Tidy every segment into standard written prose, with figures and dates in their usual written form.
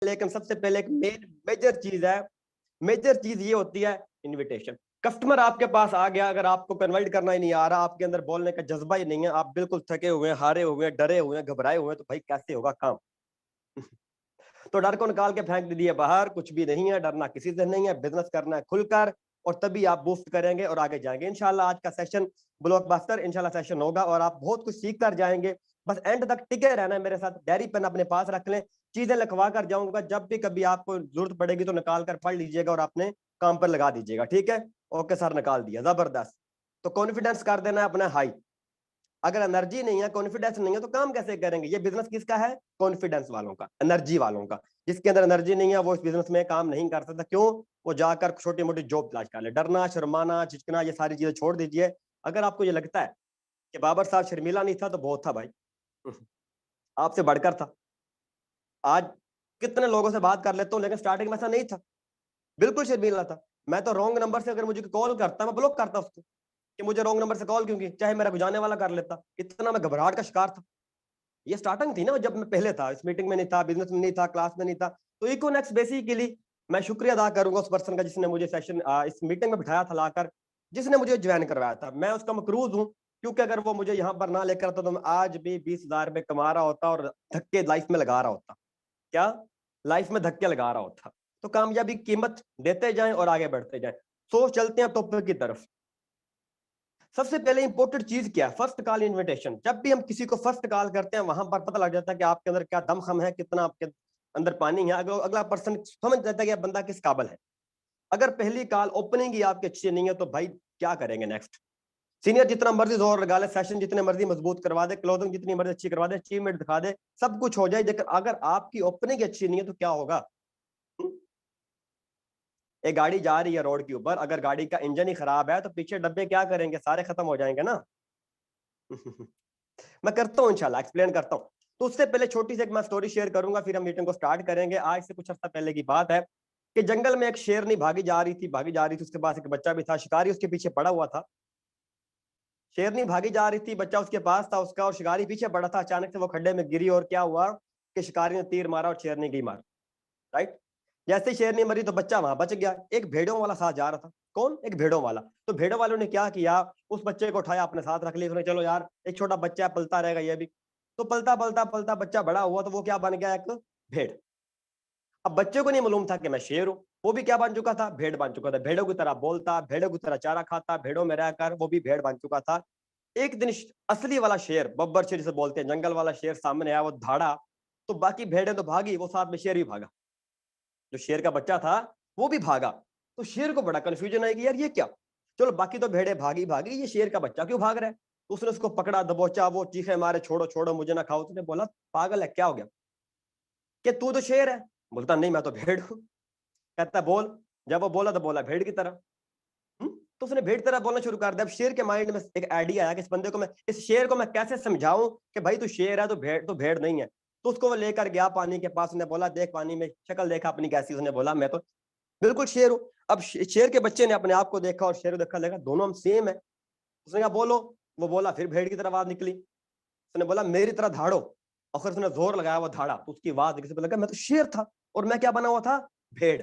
लेकिन सबसे पहले एक मेजर चीज है, मेजर चीज ये होती है इनविटेशन। कस्टमर आपके पास आ गया, अगर आपको कन्वर्ट करना ही नहीं आ रहा, आपके अंदर बोलने का जज्बा ही नहीं है, आप बिल्कुल थके हुए हैं, हारे हुए हैं, डरे हुए हैं, घबराए हुए हैं, तो भाई कैसे होगा काम? तो डर को निकाल के फेंक दीजिए बाहर, कुछ भी नहीं है, डरना किसी से नहीं है, बिजनेस करना है खुलकर, और तभी आप बूस्ट करेंगे और आगे जाएंगे इंशाल्लाह। आज का सेशन ब्लॉकबस्टर इंशाल्लाह सेशन होगा और आप बहुत कुछ सीख कर जाएंगे। बस एंड तक टिके रहना है मेरे साथ, डायरी पेन अपने पास रख लें, चीजें लिखवा कर जाऊंगा, जब भी कभी आपको जरूरत पड़ेगी तो निकाल कर पढ़ लीजिएगा और अपने काम पर लगा दीजिएगा, ठीक है? ओके सर, निकाल दिया, जबरदस्त। तो कॉन्फिडेंस कर देना है अपना हाई। अगर एनर्जी नहीं है, कॉन्फिडेंस नहीं है, तो काम कैसे करेंगे? ये बिजनेस किसका है? कॉन्फिडेंस वालों का, एनर्जी वालों का। जिसके अंदर एनर्जी नहीं है वो इस बिजनेस में काम नहीं कर सकता। क्यों? वो जाकर छोटी मोटी जॉब तलाश कर ले। डरना, शर्माना, झिझकना, ये सारी चीजें छोड़ दीजिए। अगर आपको ये लगता है कि बाबर साहब शर्मीला नहीं था, तो बहुत था भाई, आपसे बढ़कर था। आज कितने लोगों से बात कर लेता हूँ, लेकिन स्टार्टिंग में ऐसा नहीं था, बिल्कुल शर्मीला था। मैं तो रॉन्ग नंबर से अगर मुझे कॉल करता, मैं ब्लॉक करता उसको, कि मुझे रॉन्ग नंबर से कॉल क्यों की, चाहे मेरा गुजारने वाला कर लेता। इतना मैं घबराहट का शिकार था। ये स्टार्टिंग थी ना, जब मैं पहले था, इस मीटिंग में नहीं था, बिजनेस में नहीं था, क्लास में नहीं था। तो इकोनेक्स बेसिकली मैं शुक्रिया अदा करूंगा उस पर्सन का जिसने मुझे सेशन इस मीटिंग में बिठाया था लाकर, जिसने मुझे ज्वाइन करवाया था। मैं उसका मकरूज हूँ, क्योंकि अगर वो मुझे यहाँ पर ना लेकर आता तो मैं आज भी 20,000 रुपये कमा रहा होता और धक्के लाइफ में लगा रहा होता। क्या? लाइफ में धक्के लगा रहा होता। तो कामयाबी की कीमत देते जाएं और आगे बढ़ते जाएं। सो चलते हैं टॉपिक की तरफ। सबसे पहले इंपॉर्टेंट चीज क्या है? First call invitation. जब भी हम किसी को फर्स्ट कॉल करते हैं, वहां पर पता लग जाता है कि आपके अंदर क्या दमखम है, कितना आपके अंदर पानी है। अगर अगला पर्सन समझ जाता है कि बंदा किस काबिल है। अगर पहली कॉल ओपनिंग ही आपकी अच्छी नहीं है, तो भाई क्या करेंगे नेक्स्ट? सीनियर जितना मर्जी जोर लगा ले, सेशन जितने मर्जी मजबूत करवा दे, क्लोजिंग जितनी मर्जी अच्छी करवा दे, अचीवमेंट दिखा दे, सब कुछ हो जाए, लेकिन अगर आपकी ओपनिंग अच्छी नहीं है तो क्या होगा? एक गाड़ी जा रही है रोड के ऊपर, अगर गाड़ी का इंजन ही खराब है तो पीछे डब्बे क्या करेंगे? सारे खत्म हो जाएंगे ना। मैं करता हूँ इंशाल्लाह, एक्सप्लेन करता हूँ। तो उससे पहले छोटी सी एक मैं स्टोरी शेयर करूंगा, फिर हम मीटिंग को स्टार्ट करेंगे। आज से कुछ अर्सा पहले की बात है कि जंगल में एक शेरनी भागी जा रही थी, भागी जा रही थी, उसके पास एक बच्चा भी था, शिकारी उसके पीछे पड़ा हुआ था। शेरनी भागी जा रही थी, बच्चा उसके पास था उसका, और शिकारी पीछे पड़ा था। अचानक से वो खड्डे में गिरी और क्या हुआ कि शिकारी ने तीर मारा और शेरनी गई मार। राइट? जैसे ही शेरनी मरी तो बच्चा वहां बच गया। एक भेड़ों वाला साथ जा रहा था। कौन? एक भेड़ों वाला। तो भेड़ों वालों ने क्या किया, उस बच्चे को उठाया, अपने साथ रख लिया। उसने चलो यार, एक छोटा बच्चा है, पलता रहेगा ये भी। तो पलता पलता पलता बच्चा बड़ा हुआ, तो वो क्या बन गया? एक भेड़। अब बच्चे को नहीं मालूम था कि मैं शेर हूं। वो भी क्या बन चुका था? भेड़ बन चुका था। भेड़ों की तरह बोलता, भेड़ों की तरह चारा खाता, भेड़ों में रहकर वो भी भेड़ बन चुका था। एक दिन असली वाला शेर, बब्बर शेर जिसे बोलते हैं, जंगल वाला शेर सामने आया, वो धाड़ा। तो बाकी भेड़ें तो भागी, वो साथ में शेर भी भागा। जो शेर का बच्चा था वो भी भागा। तो शेर को बड़ा कंफ्यूजन है कि यार ये क्या? चलो बाकी तो भेड़े भागी भागी, ये शेर का बच्चा क्यों भाग रहा है? तो उसने उसको पकड़ा, दबोचा, वो चीखे मारे, छोड़ो छोड़ो मुझे ना खाओ। उसने बोला पागल है क्या हो गया? कि तू तो शेर है। बोलता नहीं, मैं तो भेड़ हूं। कहता बोल। जब वो बोला तो बोला भेड़ की तरह। तो उसने भेड़ तरह बोलना शुरू कर दिया। अब शेर के माइंड में एक आइडिया आया कि इस बंदे को मैं, इस शेर को मैं कैसे समझाऊं कि भाई तू शेर है, तो भेड़ नहीं है। तो उसको वो लेकर गया पानी के पास। उसने बोला देख पानी में शक्ल देखा अपनी कैसी? उसने बोला मैं तो बिल्कुल शेर हूं। अब शेर के बच्चे ने अपने आप को देखा और शेर को देखा, लगा दोनों हम सेम है। उसने कहा बोलो। वो बोला, फिर भेड़ की तरह आवाज निकली। उसने बोला मेरी तरह धाड़ो। और फिर उसने जोर लगाया, वो धाड़ा, तो उसकी आवाज किसी को लगा मैं तो शेर था, और मैं क्या बना हुआ था? भेड़।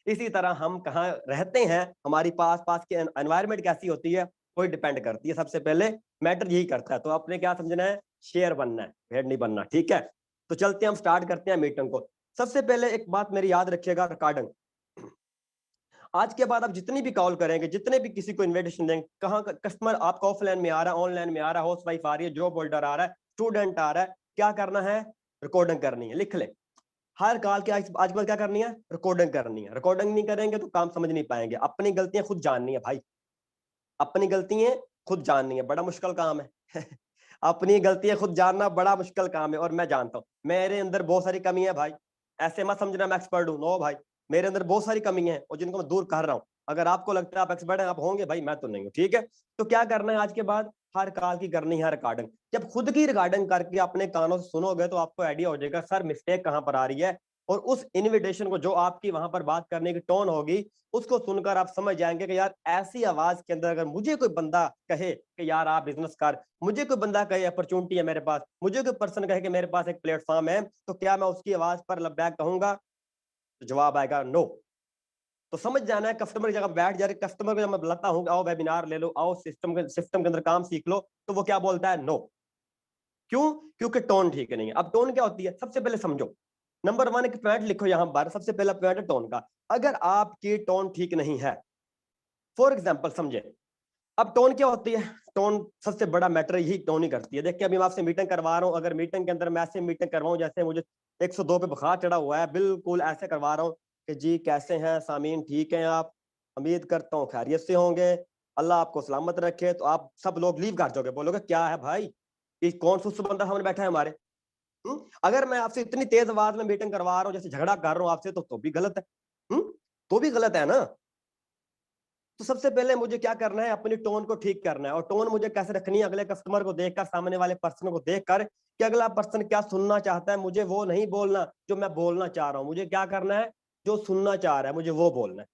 इसी तरह हम कहाँ रहते हैं, हमारी पास पास की एनवायरमेंट कैसी होती है, कोई डिपेंड करती है। सबसे पहले मैटर यही करता है। तो आपने क्या समझना है? शेर बनना है, भेड़ नहीं बनना, ठीक है? तो चलते हैं, हम स्टार्ट करते हैं मीटिंग को। सबसे पहले एक बात मेरी याद रखिएगा, रिकॉर्डिंग। आज के बाद आप जितनी भी कॉल करेंगे, जितने भी किसी को इन्विटेशन देंगे, कहाँ कस्टमर आपका ऑफलाइन में आ रहा है, ऑनलाइन में आ रहा है, हाउस वाइफ आ रही है, जॉब होल्डर आ रहा है, स्टूडेंट आ रहा है, क्या करना है? रिकॉर्डिंग करनी है। लिख ले, हर कॉल के आज के बाद क्या करनी है? रिकॉर्डिंग करनी है। रिकॉर्डिंग नहीं करेंगे तो काम समझ नहीं पाएंगे। अपनी गलतियां खुद जाननी है भाई, अपनी गलतियां खुद जाननी है, बड़ा मुश्किल काम है। अपनी गलतियां खुद जानना बड़ा मुश्किल काम है, और मैं जानता हूँ मेरे अंदर बहुत सारी कमी है भाई। ऐसे मत समझना मैं एक्सपर्ट हूँ, नो भाई। मेरे अंदर बहुत सारी कमी है और जिनको मैं दूर कर रहा हूँ। अगर आपको लगता है आप एक्सपर्ट हैं, आप होंगे भाई, मैं तो नहीं हूँ, ठीक है? तो क्या करना है आज के बाद? हर कॉल की करनी है रिकॉर्डिंग। जब खुद की रिकॉर्डिंग करके अपने कानों से सुनोगे तो आपको आइडिया हो जाएगा सर मिस्टेक कहाँ पर आ रही है, और उस इनविटेशन को, जो आपकी वहां पर बात करने की टोन होगी, उसको सुनकर आप समझ जाएंगे कि यार ऐसी आवाज के अंदर अगर मुझे कोई बंदा कहे कि यार आप बिजनेस कर, मुझे कोई बंदा कहे अपॉर्चुनिटी है मेरे पास, मुझे कोई पर्सन कहे कि मेरे पास एक प्लेटफॉर्म है, तो क्या मैं उसकी आवाज पर लबैक कहूंगा? तो जवाब आएगा नो। तो समझ जाना है, कस्टमर की जगह बैठ जा रहे, कस्टमर को जब मैं बुलाता हूँ आओ वेबिनार ले लो, आओ सिस्टम के अंदर काम सीख लो, तो वो क्या बोलता है? नो। क्यों? क्योंकि टोन ठीक नहीं है। अब टोन क्या होती है, सबसे पहले समझो। नंबर वन, एक पॉइंट लिखो यहां पर, सबसे पहला पॉइंट है टोन का। अगर आपकी टोन ठीक नहीं है, फॉर एग्जाम्पल समझे, अब टोन क्या होती है? टोन सबसे बड़ा मैटर यही टोन ही करती है। देखिए अभी मैं आपसे मीटिंग करवा रहा हूं, अगर मीटिंग के अंदर मैं ऐसे मीटिंग करवाऊं जैसे मुझे 102 पे बुखार चढ़ा हुआ है, बिल्कुल ऐसे करवा रहा हूं कि जी कैसे हैं सामीन, ठीक हैं आप, उम्मीद करता हूँ खैरियत से होंगे, अल्लाह आपको सलामत रखे, तो आप सब लोग लीव कर जाओगे, बोलोगे क्या है भाई, ये कौन सुस्त बंदा सामने बैठा है हमारे। अगर मैं आपसे इतनी तेज आवाज में मीटिंग करवा रहा हूँ, जैसे झगड़ा कर रहा हूँ आपसे, तो भी गलत है। तो भी गलत है ना। तो सबसे पहले मुझे क्या करना है, अपनी टोन को ठीक करना है। और टोन मुझे कैसे रखनी है, अगले कस्टमर को देखकर, सामने वाले पर्सन को देखकर कि अगला पर्सन क्या सुनना चाहता है, मुझे वो नहीं बोलना जो मैं बोलना चाह रहा हूं, मुझे क्या करना है, जो सुनना चाह रहा है मुझे वो बोलना है।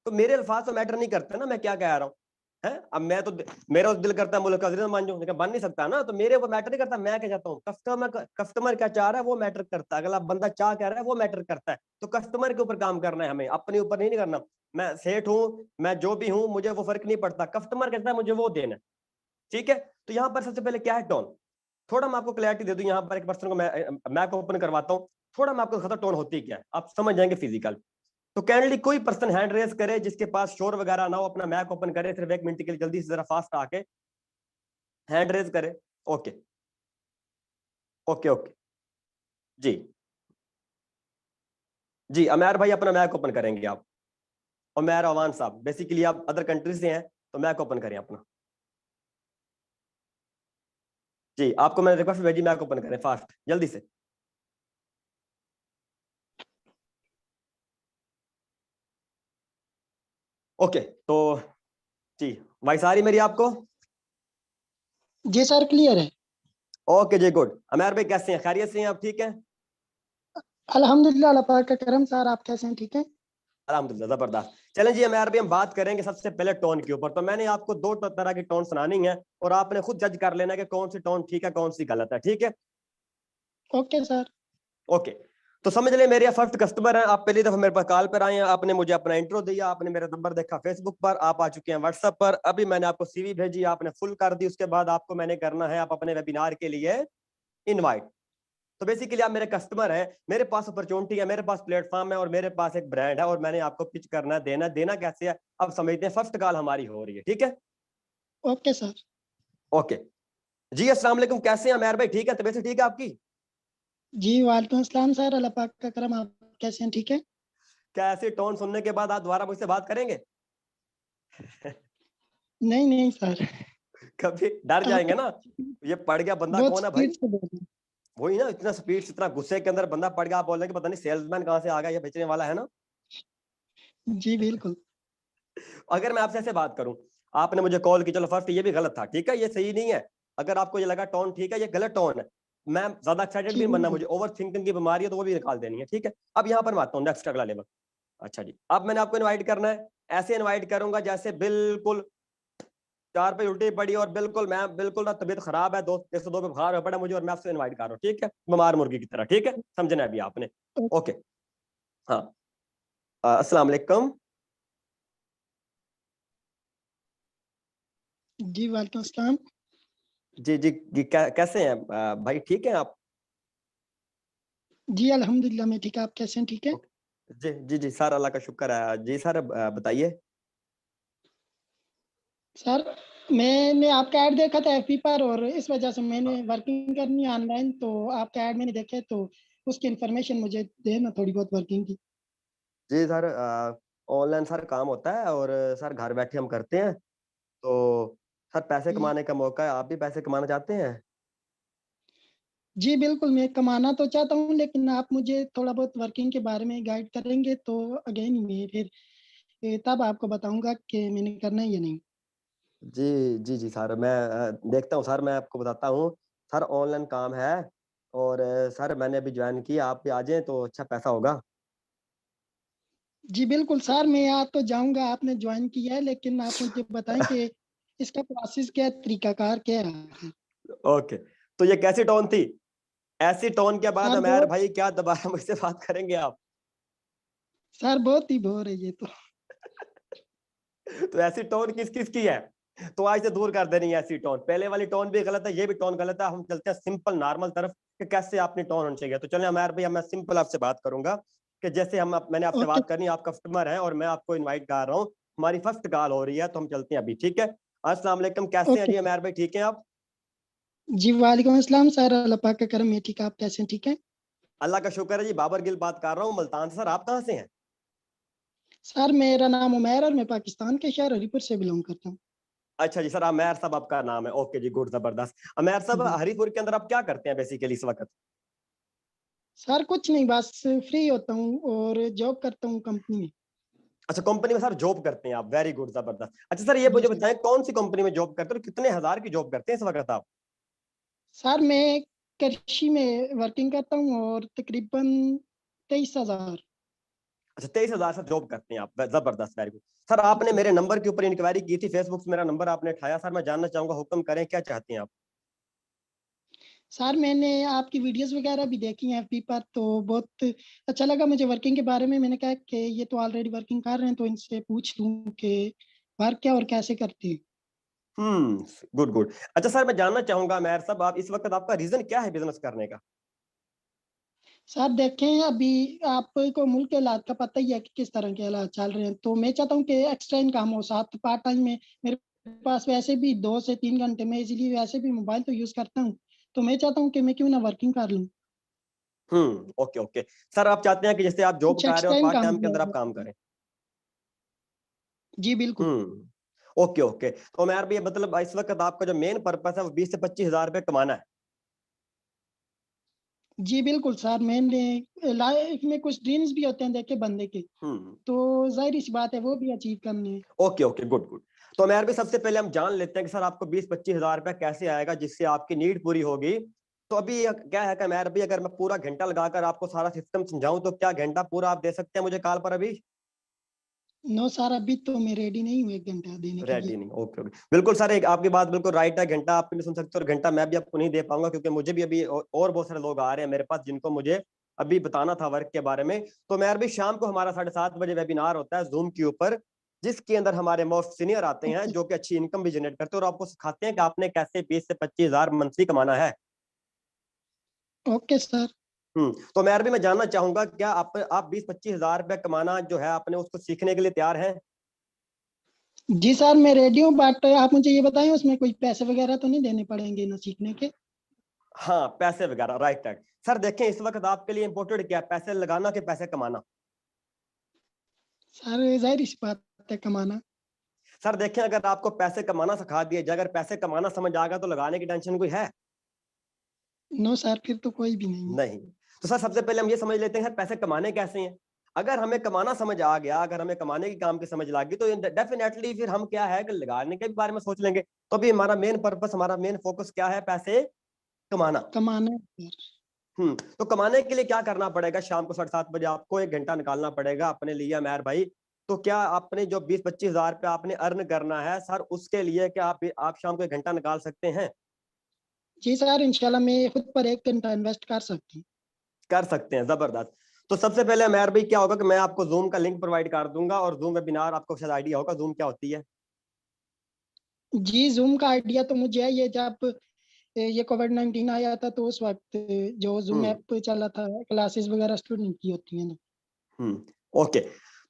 तो मेरे अल्फाज तो मैटर नहीं करते ना, मैं क्या कह रहा हूँ है। अब मैं तो, मेरा तो दिल करता है मुल्क का अजीज मान जाऊं, लेकिन बन नहीं सकता ना, तो मेरे वो मैटर नहीं करता मैं क्या चाहता हूँ। कस्टमर क्या चाह रहा है वो मैटर करता है, अगला बंदा क्या कह रहा है वो मैटर करता है। तो कस्टमर के ऊपर काम करना है हमें, अपने ऊपर नहीं करना। मैं सेठ हूँ, मैं जो भी हूँ, मुझे वो फर्क नहीं पड़ता, कस्टमर कहता है मुझे वो देना है। ठीक है, तो यहाँ पर सबसे पहले क्या है, टोन। थोड़ा मैं आपको क्लैरिटी दे दूं, यहाँ पर एक पर्सन को मैं ओपन करवाता हूँ, थोड़ा मैं आपको दिखाता हूं टोन होती क्या है, आप समझ जाएंगे फिजिकल। तो कैंडली कोई पर्सन हैंड रेज करे जिसके पास शोर वगैरह ना हो, अपना मैक ओपन करे, सिर्फ 1 मिनट के लिए जल्दी से जरा फास्ट आके हैंड रेज करे। Okay okay okay. जी जी, अमैर भाई अपना मैक ओपन करेंगे आप। उमैर अवान साहब, बेसिकली आप अदर कंट्री से हैं, तो मैक ओपन करें अपना। जी आपको मैंने रिक्वेस्ट भेजी, मैक ओपन करें फास्ट जल्दी से। ओके तो जी, वॉइस आ रही मेरी आपको? जी सर क्लियर है। ओके जी गुड। अमैर भाई कैसे हैं, खैरियत से हैं आप, ठीक हैं? अल्हम्दुलिल्लाह, अल्लाह पाक का करम। सर आप कैसे हैं, ठीक है? अल्हम्दुलिल्लाह, जबरदस्त। चलें जी अमैर भाई, हम बात करेंगे सबसे पहले टोन के ऊपर। तो मैंने आपको दो तरह की टोन सुनानी है, और आपने खुद जज कर लेना कि कौन सी टोन ठीक है कौन सी गलत है, ठीक है? Okay sir. ओके, तो समझ ले मेरे फर्स्ट कस्टमर हैं, आप पहली दफा मेरे पास कॉल पर आए हैं, आपने मुझे अपना इंट्रो दिया, आपने मेरा नंबर देखा फेसबुक पर, आप आ चुके हैं व्हाट्सएप पर, अभी मैंने आपको सीवी भेजी, आपने फुल कर दी, उसके बाद आपको मैंने करना है आप अपने वेबिनार के लिए इनवाइट। तो बेसिकली आप मेरे कस्टमर हैं, मेरे पास अपॉर्चुनिटी है, मेरे पास प्लेटफॉर्म है, और मेरे पास एक ब्रांड है, और मैंने आपको पिच करना है, देना देना कैसे है अब समझते हैं। फर्स्ट कॉल हमारी हो रही है, ठीक है? Okay sir. ओके जी, अस्सलाम वालेकुम, कैसे हैं अमैर भाई, ठीक है, तबीयत से ठीक है आपकी? जी वालेकुम अस्सलाम सर, अल्लाह पाक का करम। आप कैसे हैं, ठीक है? क्या ऐसी टोन सुनने के बाद आप दोबारा मुझसे बात करेंगे? नहीं नहीं सर। कभी डर आप जाएंगे ना, ये पड़ गया बंदा बहुत कौन है स्पीड भाई। से बोल रहे वही ना, इतना स्पीड से, इतना गुस्से के अंदर बंदा पड़ गया, आप बोल रहे हैं कि पता नहीं सेल्समैन कहाँ से आ गया, ये बेचने वाला है ना। हैं। जी बिल्कुल। अगर मैं आपसे ऐसे बात करूं, आपने मुझे कॉल की, चलो फर्स्ट ये भी गलत था, ठीक है, ये सही नहीं है। अगर आपको ये लगा टोन ठीक है, ये गलत टोन है, मैं ज्यादा एक्साइटेड जी भी नहीं बनना, बिल्कुल। मुझे ओवर थिंकिंग की बीमारी है तो वो भी निकाल देनी है, ठीक है? अब यहाँ पर मैं आता हूँ नेक्स्ट अगला लेवल। अच्छा जी, अब मैंने आपको इनवाइट करना है, ऐसे इनवाइट करूंगा जैसे बिल्कुल चार पे उल्टी पड़ी, और बिल्कुल मैं बिल्कुल ना, तबीयत खराब है, 102 पे बुखार हो पड़ा मुझे, और मैं आपसे इनवाइट कर रहा हूँ, ठीक है, बीमार मुर्गी की तरह, ठीक है, समझना है अभी आपने। ओ- ओके, हाँ, अस्सलाम वालेकुम। जी वालेकुम अस्सलाम। जी जी जी, कैसे हैं भाई, ठीक है आप? जी अल्हम्दुलिल्लाह मैं ठीक है। आप कैसे हैं, ठीक है? ओके जी जी जी सर, अल्लाह का शुक्र है जी सर, बताइए। सर मैंने आपका ऐड देखा था एफबी पर, और इस वजह से मैंने वर्किंग करनी है ऑनलाइन, तो आपका ऐड मैंने देखे, तो उसकी इन्फॉर्मेशन मुझे देना थोड़ी बहुत वर्किंग की। जी सर, ऑनलाइन सर काम होता है, और सर घर बैठे हम करते हैं, तो सर पैसे जी कमाने का मौका है, आप भी पैसे कमाना चाहते हैं? जी बिल्कुल, मैं कमाना तो चाहता हूँ, लेकिन आप मुझे थोड़ा बहुत वर्किंग के बारे में गाइड करेंगे तो अगेन मैं फिर तब आपको बताऊंगा कि मैंने करना है या नहीं। जी जी जी सर, मैं देखता हूँ सर, मैं आपको बताता हूँ। सर ऑनलाइन काम है, और सर मैंने अभी ज्वाइन किया, आप भी आ जाएं तो अच्छा पैसा होगा। जी बिल्कुल सर, मैं आ तो जाऊँगा, आपने जॉइन किया है, लेकिन आप मुझे बताएँ कि इसका प्रोसेस क्या है, तरीकाकार क्या है? ओके, तो ये कैसी टोन थी? ऐसी टोन के बाद सर अमेर बहुत भाई क्या दोबारा मुझसे बात करेंगे आप? सर बहुत ही बोर है ये तो। तो ऐसी टोन किस किस की है? तो आज से दूर कर देनी है ऐसी टोन। पहले वाली टोन भी गलत है, ये भी टोन गलत है। हम चलते हैं सिंपल नॉर्मल तरफ कि कैसे अपनी टोन होनी चाहिए। तो चलिए अमेर भाई, मैं सिंपल आपसे बात करूंगा कि जैसे मैंने आपसे ओके, बात करनी, आप कस्टमर हैं और मैं आपको इनवाइट कर रहा हूँ। हमारी फर्स्ट कॉल हो रही है तो हम चलते हैं अभी, ठीक है? अस्सलाम वालेकुम, कैसे हैं ओके जी सर। अमेर भाई, ठीक हैं आप? जी वालेकुम अस्सलाम सर, अल्लाह पाक का करम है, ठीक है, आप कैसे हैं, ठीक हैं? अल्लाह का शुक्र है जी। बाबर गिल बात कर रहा हूँ मुल्तान से। सर आप कहाँ से हैं? सर मेरा नाम उमैर और मैं पाकिस्तान के शहर हरीपुर से बिलॉन्ग करता हूँ। अच्छा जी, सर अमेर साहब आपका नाम है। ओके जी, गुड, जबरदस्त। अमेर साहब, जी। हरीपुर के अंदर आप क्या करते हैं बेसिकली इस वक्त? सर कुछ नहीं, बस फ्री होता हूँ और जॉब करता हूँ कंपनी में। अच्छा, कंपनी में सर जॉब करते हैं आप, वेरी गुड, जबरदस्त। अच्छा सर, ये जी मुझे सर। बताएं कौन सी कंपनी में जॉब करते हैं और कितने हजार की जॉब करते हैं इस वक्त आप? सर मैं कृषि में वर्किंग करता हूँ और तकरीबन 23,000। अच्छा, 23,000 से जॉब करते हैं आप, जबरदस्त, वेरी गुड। सर जी आपने सर। मेरे नंबर के ऊपर इंक्वायरी की थी, फेसबुक से मेरा नंबर आपने उठाया। सर मैं जानना चाहूंगा, हुक्म करें, क्या चाहते हैं आप? सर मैंने आपकी वीडियोस वगैरह भी देखी हैं एफबी पर, तो बहुत अच्छा लगा मुझे वर्किंग के बारे में। मैंने कहा कि ये तो ऑलरेडी वर्किंग कर रहे हैं, तो इनसे पूछ लूँ कि वर्क क्या और कैसे करते हैं। हम्म, गुड गुड। अच्छा सर, मैं जानना चाहूंगा मेहर साहब, आप इस वक्त आपका रीजन क्या है बिजनेस करने का? सर देखें, अभी आपको मुल्क के हालात का पता ही है कि किस तरह के हालात चल रहे हैं, तो मैं चाहता हूँ कि एक्स्ट्रा इनकम हो साथ पार्ट टाइम में। मेरे पास वैसे भी 2 से 3 घंटे में इजीली वैसे भी मोबाइल तो यूज करता हूँ, तो मैं चाहता हूँ कि मैं क्यों ना वर्किंग कर लूँ, ओके ओके। सर आप चाहते हैं कि जैसे आप जॉब कुछ कर रहे हो एक्स्ट्रा और पार्ट इनकम टाइम के अंदर आप हो। काम करें? जी बिल्कुल। Okay okay. तो मैं यार भी मतलब इस वक्त आपका जो मेन पर्पस है वो 20 से 25 हजार रुपये कमाना है। जी बिल्कुल सर, मैंने लाइफ में कुछ ड्रीम्स भी होते हैं देखे बंदे के, हम्म। तो जाहिर सी बात है वो भी अचीव करने हैं। Okay okay, good good. तो मैं यार भी सबसे पहले हम जान लेते हैं कि सर आपको 20-25 हजार रुपया कैसे आएगा जिससे आपकी नीड पूरी होगी। तो अभी क्या है कि मैं यार भी, अगर मैं पूरा घंटा लगाकर आपको सारा सिस्टम समझाऊं तो क्या घंटा पूरा आप दे सकते हैं मुझे कॉल पर अभी? नो सर, अभी तो मैं रेडी नहीं हूँ 1 घंटा देने के लिए। रेडी नहीं, ओके ओके, बिल्कुल सर, एक आपकी बात बिल्कुल राइट है। घंटा आप भी नहीं सुन सकते और घंटा मैं भी आपको नहीं दे पाऊंगा, क्योंकि मुझे भी अभी और बहुत सारे लोग आ रहे हैं मेरे पास जिनको मुझे अभी बताना था वर्क के बारे में। तो मैं अभी शाम को हमारा 7:30 बजे वेबिनार होता है जूम के ऊपर, जिसके अंदर हमारे मोस्ट सीनियर आते हैं ओके। जो कि अच्छी इनकम भी जनरेट करते हैं और आपको सिखाते हैं कि आपने कैसे 20 से 25 हजार मंथली कमाना है। Okay sir. तो मैं अरबी में जानना चाहूंगा, क्या आप 20-25 हजार रुपये कमाना जो है आपने उसको सीखने के लिए तैयार हैं? जी सर, मैं रेडी हूँ, बट आप मुझे ये बताएं उसमें कोई पैसे वगैरह तो नहीं देने पड़ेंगे ना सीखने के? हाँ, पैसे वगैरह, राइट राइट। सर देखें, इस वक्त आपके लिए इंपॉर्टेंट क्या है, पैसे लगाना कि पैसे कमाना? सर जाहिर सी बात है, कमाना। सर देखें, अगर आपको पैसे कमाना सिखा दिया जाए, अगर पैसे कमाना समझ आ गया तो लगाने की टेंशन कोई है? नो सर, फिर तो कोई भी नहीं है। नहीं। तो सर सबसे पहले हम ये समझ लेते हैं सर पैसे कमाने कैसे हैं। अगर हमें कमाना समझ आ गया, अगर हमें कमाने की काम की समझ लग गई, तो डेफिनेटली फिर हम क्या है कि लगाने के भी बारे में सोच लेंगे। तो अभी हमारा मेन पर्पस, हमारा मेन फोकस क्या है? पैसे कमाना। कमाना है सर। तो कमाने के लिए क्या करना पड़ेगा? शाम को 7:30 बजे आपको 1 घंटा निकालना पड़ेगा अपने लिए मेहर भाई। तो क्या आपने जो 20-25 हजार आपने अर्न करना है सर, उसके लिए क्या आप शाम को 1 घंटा निकाल सकते हैं? जी सर, इंशाल्लाह मैं खुद पर 1 घंटा इन्वेस्ट कर सकती हूँ। कर सकते हैं, जबरदस्त। तो सबसे पहले मेहर भाई क्या होगा कि मैं आपको जूम का लिंक प्रोवाइड कर दूंगा, और जूम वेबिनार आपको शायद आइडिया होगा जूम क्या होती है। जी, जूम का आइडिया तो मुझे है, ये जब ये कोविड-19 आया था तो उस वक्त जो जूम हम्म ऐप चला था, क्लासेस वगैरह स्टूडेंट की होती हैं ना। ओके।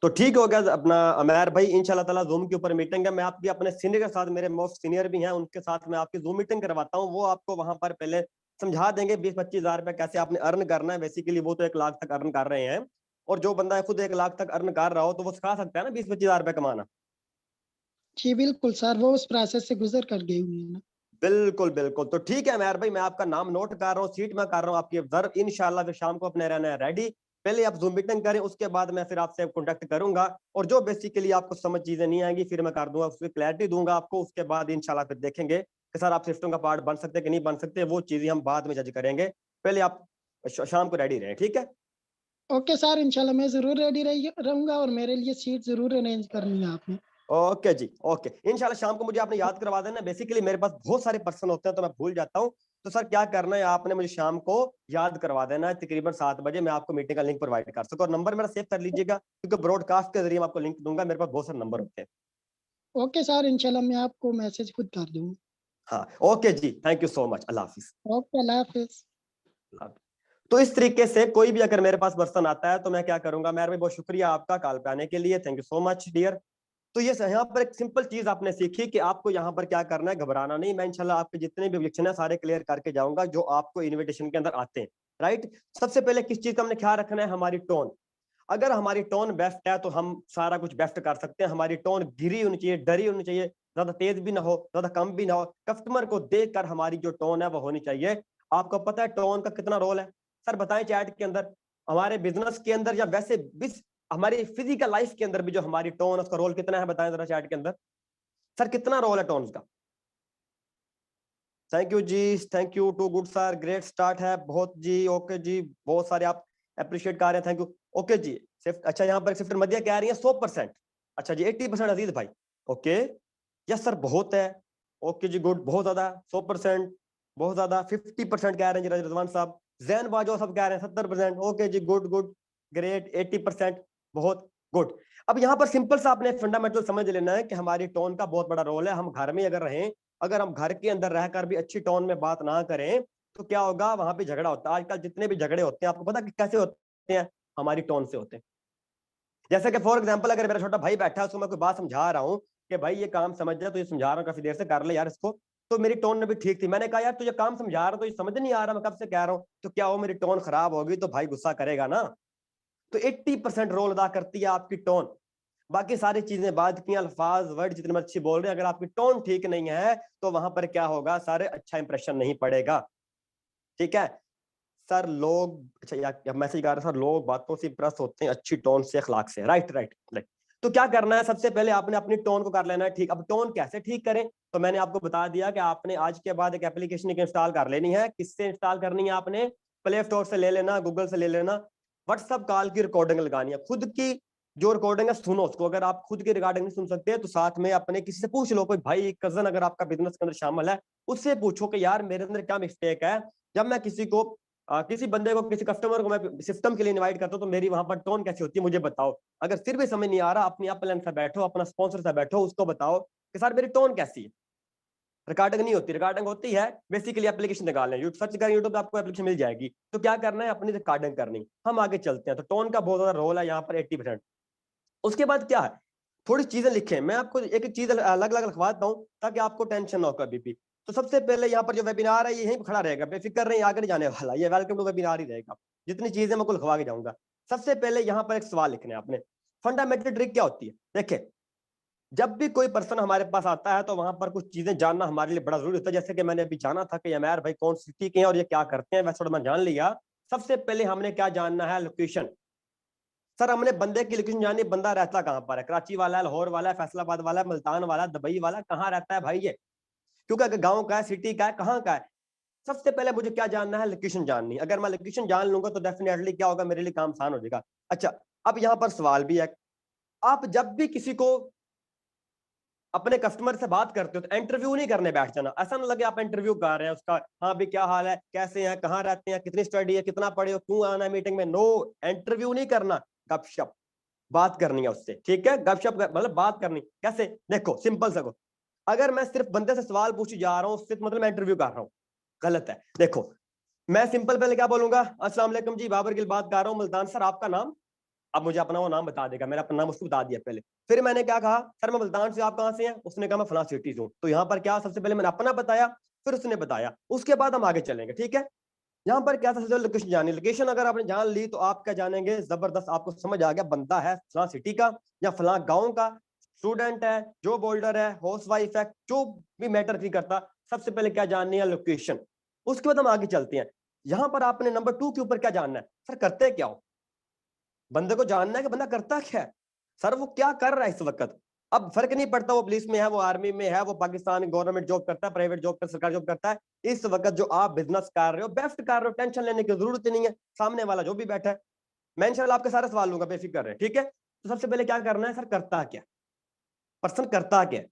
तो ठीक हो गया अपना अमेर भाई, इंशाल्लाह ताला जूम के ऊपर मीटिंग है। मैं आपकी अपने सीनियर के साथ, मेरे मोस्ट सीनियर भी हैं, उनके साथ मैं आपकी जूम मीटिंग करवाता हूँ। वो आपको वहां पर पहले समझा देंगे 20-25 हजार रुपये कैसे आपने अर्न करना है। बेसिकली वो तो 1 लाख तक अर्न कर रहे हैं, और जो बंदा खुद 1 लाख तक अर्न कर रहा हो तो वो सिखा सकता है ना 20-25 हजार रुपये कमाना। जी बिल्कुल सर, वो उस प्रोसेस से गुजर कर गए हुए हैं ना। बिल्कुल बिल्कुल। तो ठीक है मेहर भाई, मैं आपका नाम नोट कर रहा हूँ, सीट में कर रहा हूँ आपकी ऑब्जर्व। इंशाल्लाह फिर शाम को अपने रहना है रेडी। पहले आप जूम मीटिंग करें, उसके बाद मैं फिर आपसे कॉन्टेक्ट करूंगा, और जो बेसिकली आपको समझ चीजें नहीं आएंगी फिर मैं कर दूंगा, उसकी क्लैरिटी दूंगा आपको। उसके बाद इंशाल्लाह फिर देखेंगे कि सर आप सिस्टम का पार्ट बन सकते हैं कि नहीं बन सकते, वो चीजें हम बाद में जज करेंगे। पहले आप शाम को रेडी रहें, ठीक है? ओके सर, इंशाल्लाह मैं ज़रूर रेडी रहूँगा और मेरे लिए सीट ज़रूर अरेंज करनी है आपने। ओके जी, ओके। इंशाल्लाह शाम को मुझे आपने याद करवा देना। बेसिकली मेरे पास बहुत सारे पर्सन होते हैं तो मैं भूल जाता हूँ। तो सर क्या करना है, आपने मुझे शाम को याद करवा देना है, तकरीबन 7 बजे मैं आपको मीटिंग का लिंक प्रोवाइड कर सकूँ। और नंबर मेरा सेव कर लीजिएगा, क्योंकि ब्रॉडकास्ट के ज़रिए मैं आपको लिंक दूँगा, मेरे पास बहुत सारे नंबर होते हैं। ओके सर, इंशाल्लाह मैं आपको मैसेज खुद कर दूँगा। हाँ, ओके जी, thank you so much. Allah हाफ़िज़। ओके, अल्लाह हाफ़िज़। तो इस तरीके से कोई भी अगर मेरे पास पर्सन आता है तो मैं क्या करूँगा, मेहर भाई बहुत शुक्रिया आपका कॉल पे आने के लिए, thank you so much dear. तो ये यहाँ पर एक सिंपल चीज आपने सीखी कि आपको यहाँ पर क्या करना है, घबराना नहीं। मैं इंशाल्लाह आपके जितने भी ऑब्जेक्शन है सारे क्लियर करके जाऊंगा जो आपको इनविटेशन के अंदर आते हैं, राइट। सबसे पहले किस चीज का हमने ख्याल रखना है, हमारी टोन। अगर हमारी टोन बेस्ट है तो हम सारा कुछ बेस्ट कर सकते हैं। हमारी टोन गिरी होनी चाहिए, डरी होनी चाहिए, ज्यादा तेज भी ना हो, ज्यादा कम भी ना हो। कस्टमर को देखकर हमारी जो टोन है वो होनी चाहिए। आपको पता है टोन का कितना रोल है? सर बताएं चैट के अंदर, हमारे बिजनेस के अंदर या वैसे भी हमारी फिजिकल लाइफ के अंदर भी जो हमारी टोन, उसका रोल कितना है, बताएं जरा चैट के अंदर। सर कितना रोल है टोन का? थैंक यू जी, thank you too good sir, great start है बहुत जी। ओके जी, बहुत सारे आप अप्रिशिएट कर रहे हैं, थैंक यू। ओके जी, सिर्फ अच्छा यहाँ पर सिफ्ट मदिया कह रही है 100%। अच्छा जी 80% अजीज भाई। ओके, यस सर बहुत है। ओके जी गुड, बहुत ज्यादा 100%, बहुत ज्यादा 50% कह रहे हैं जी रजवान साहब। जैन बाजो सब कह रहे हैं 70%। ओके जी गुड गुड ग्रेट 80%, बहुत गुड। अब यहाँ पर सिंपल सा आपने फंडामेंटल समझ लेना है कि हमारी टोन का बहुत बड़ा रोल है। हम घर में अगर रहें, अगर हम घर के अंदर रहकर भी अच्छी टोन में बात ना करें तो क्या होगा, वहां पे झगड़ा होता है। आजकल जितने भी झगड़े होते हैं आपको पता कि कैसे होते हैं, हमारी टोन से होते हैं। जैसे कि फॉर एग्जांपल अगर मेरा छोटा भाई बैठा है, उसको मैं कोई बात समझा रहा हूँ कि भाई ये काम समझ जा, तो ये समझा रहा हूँ काफी देर से, कर ले यार इसको। तो मेरी टोन में भी ठीक थी, मैंने कहा यार तुझे काम समझा रहा हूँ तो ये समझ नहीं आ रहा, मैं कब से कह रहा हूँ। तो क्या वो मेरी टोन खराब होगी तो भाई गुस्सा करेगा ना। तो 80% रोल अदा करती है आपकी टोन। बाकी सारी चीजें बाद की, अल्फाज वर्ड जितने अच्छी बोल रहे हैं, अगर आपकी टोन ठीक नहीं है तो वहां पर क्या होगा, सारे अच्छा इंप्रेशन नहीं पड़ेगा। ठीक है सर, लोग अच्छा या मैसेज कर रहे हैं सर, लोग बातों से इंप्रेस होते हैं, अच्छी टोन से, अखलाक से। Right right right. तो क्या करना है, सबसे पहले आपने अपनी टोन को कर लेना है ठीक। अब टोन कैसे ठीक करें, तो मैंने आपको बता दिया कि आपने आज के बाद एक एप्लीकेशन इंस्टॉल कर लेनी है। किससे इंस्टॉल करनी है आपने? प्ले स्टोर से ले लेना, गूगल से ले लेना। व्हाट्सएप कॉल की रिकॉर्डिंग लगानी है, खुद की जो रिकॉर्डिंग है सुनो उसको। अगर आप खुद की रिकॉर्डिंग नहीं सुन सकते तो साथ में अपने किसी से पूछ लो, कोई भाई कजन अगर आपका बिजनेस के अंदर शामिल है, उससे पूछो कि यार मेरे अंदर क्या मिस्टेक है। जब मैं किसी को किसी बंदे को, किसी कस्टमर को मैं सिस्टम के लिए इनवाइट करता हूं तो मेरी वहां पर टोन कैसी होती है मुझे बताओ। अगर फिर भी समझ नहीं आ रहा, अपनी अपलाइन से बैठो, अपना स्पॉन्सर से बैठो, उसको बताओ कि सर मेरी टोन कैसी है। रिकॉर्डिंग नहीं होती, रिकॉर्डिंग होती है बेसिकली एप्लीकेशन निकाल लें, सर्च करें यूट्यूब पे, आपको एप्लीकेशन मिल जाएगी। तो क्या करना है, अपनी रिकॉर्डिंग करनी। हम आगे चलते हैं। तो टोन का बहुत ज्यादा रोल है यहाँ पर 80%। उसके बाद क्या है, थोड़ी चीजें लिखें। मैं आपको एक एक चीज अलग अलग लिखवाता हूँ ताकि आपको टेंशन ना हो कभी भी। तो सबसे पहले यहाँ पर जो वेबिनार है ये यहीं खड़ा रहेगा, बेफिक्र रहे, आगे नहीं जाने वाला, ये वेलकम टू वेबिनार ही रहेगा। जितनी चीजें मैं को लिखवा के जाऊंगा। सबसे पहले यहाँ पर एक सवाल लिखना है आपने। फंडामेंटल ट्रिक क्या होती है, देखिए जब भी कोई पर्सन हमारे पास आता है तो वहां पर कुछ चीजें जानना हमारे लिए बड़ा जरूरी होता है। जैसे कि मैंने अभी जाना था कि यार भाई कौन सिटी के हैं और ये क्या करते हैं, वैसे थोड़ा मैं जान लिया। सबसे पहले हमने क्या जानना है, लोकेशन। सर हमने बंदे की लोकेशन जानी, बंदा रहता कहाँ पर है, कराची वाला है, लाहौर वाला है, फैसलाबाद वाला है, मुल्तान वाला, दुबई वाला, कहाँ रहता है भाई ये। क्योंकि अगर गांव का है, सिटी का है, कहाँ का है। सबसे पहले मुझे क्या जानना है, लोकेशन जाननी। अगर मैं लोकेशन जान लूंगा तो डेफिनेटली क्या होगा, मेरे लिए काम आसान हो जाएगा। अच्छा, अब यहाँ पर सवाल भी है, आप जब भी किसी को अपने कस्टमर से बात करते हो तो इंटरव्यू नहीं करने बैठ जाना। ऐसा ना लगे आप इंटरव्यू कर रहे हैं उसका, हाँ भी क्या हाल है, कैसे हैं, कहाँ रहते हैं, कितनी स्टडी है, कितना पढ़े हो, क्यों आना है मीटिंग में। नो, इंटरव्यू नहीं करना, गपशप बात करनी है उससे। ठीक है, गपशप मतलब बात करनी कैसे, देखो सिंपल सा को, अगर मैं सिर्फ बंदे से सवाल पूछी जा रहा हूँ उससे मतलब मैं इंटरव्यू कर रहा हूँ, गलत है। देखो मैं सिंपल पहले क्या बोलूंगा, अस्सलाम वालेकुम जी, बाबर गिल बात कर रहा हूँ मुल्तान, सर आपका नाम। अब मुझे अपना वो नाम बता देगा, मैंने अपना नाम उसको बता दिया पहले। फिर मैंने क्या कहा, सर मैं मुल्तान से, आप कहाँ से हैं, उसने कहा मैं फलां सिटी से हूँ। तो यहाँ पर क्या, सबसे पहले मैंने अपना बताया, फिर उसने बताया, उसके बाद हम आगे चलेंगे। ठीक है, यहाँ पर क्या था, लोकेशन जानी। लोकेशन अगर आपने जान ली तो आप क्या जानेंगे, जबरदस्त, आपको समझ आ गया बंदा है फलां सिटी का या फलां गाँव का, स्टूडेंट है, जॉब होल्डर है, हाउस वाइफ है, जो भी मैटर नहीं करता। सबसे पहले क्या जाननी है, लोकेशन। उसके बाद हम आगे चलते हैं। यहाँ पर आपने नंबर 2 के ऊपर क्या जानना है, सर करते क्या हो। बंदे को जानना है कि बंदा करता क्या है, सर वो क्या कर रहा है इस वक्त। अब फर्क नहीं पड़ता वो पुलिस में है, वो आर्मी में है, वो पाकिस्तान गवर्नमेंट जॉब करता है, प्राइवेट जॉब करता है, सरकारी जॉब करता है, इस वक्त जो आप बिजनेस कर रहे हो बेस्ट कर रहे हो, टेंशन लेने की जरूरत ही नहीं है, सामने वाला जो भी बैठा है। मैं इंशाल्लाह आपके सारे सवाल लूंगा, बेफिक्र है, ठीक है। तो सबसे पहले क्या करना है सर, करता क्या पर्सन, करता क्या है।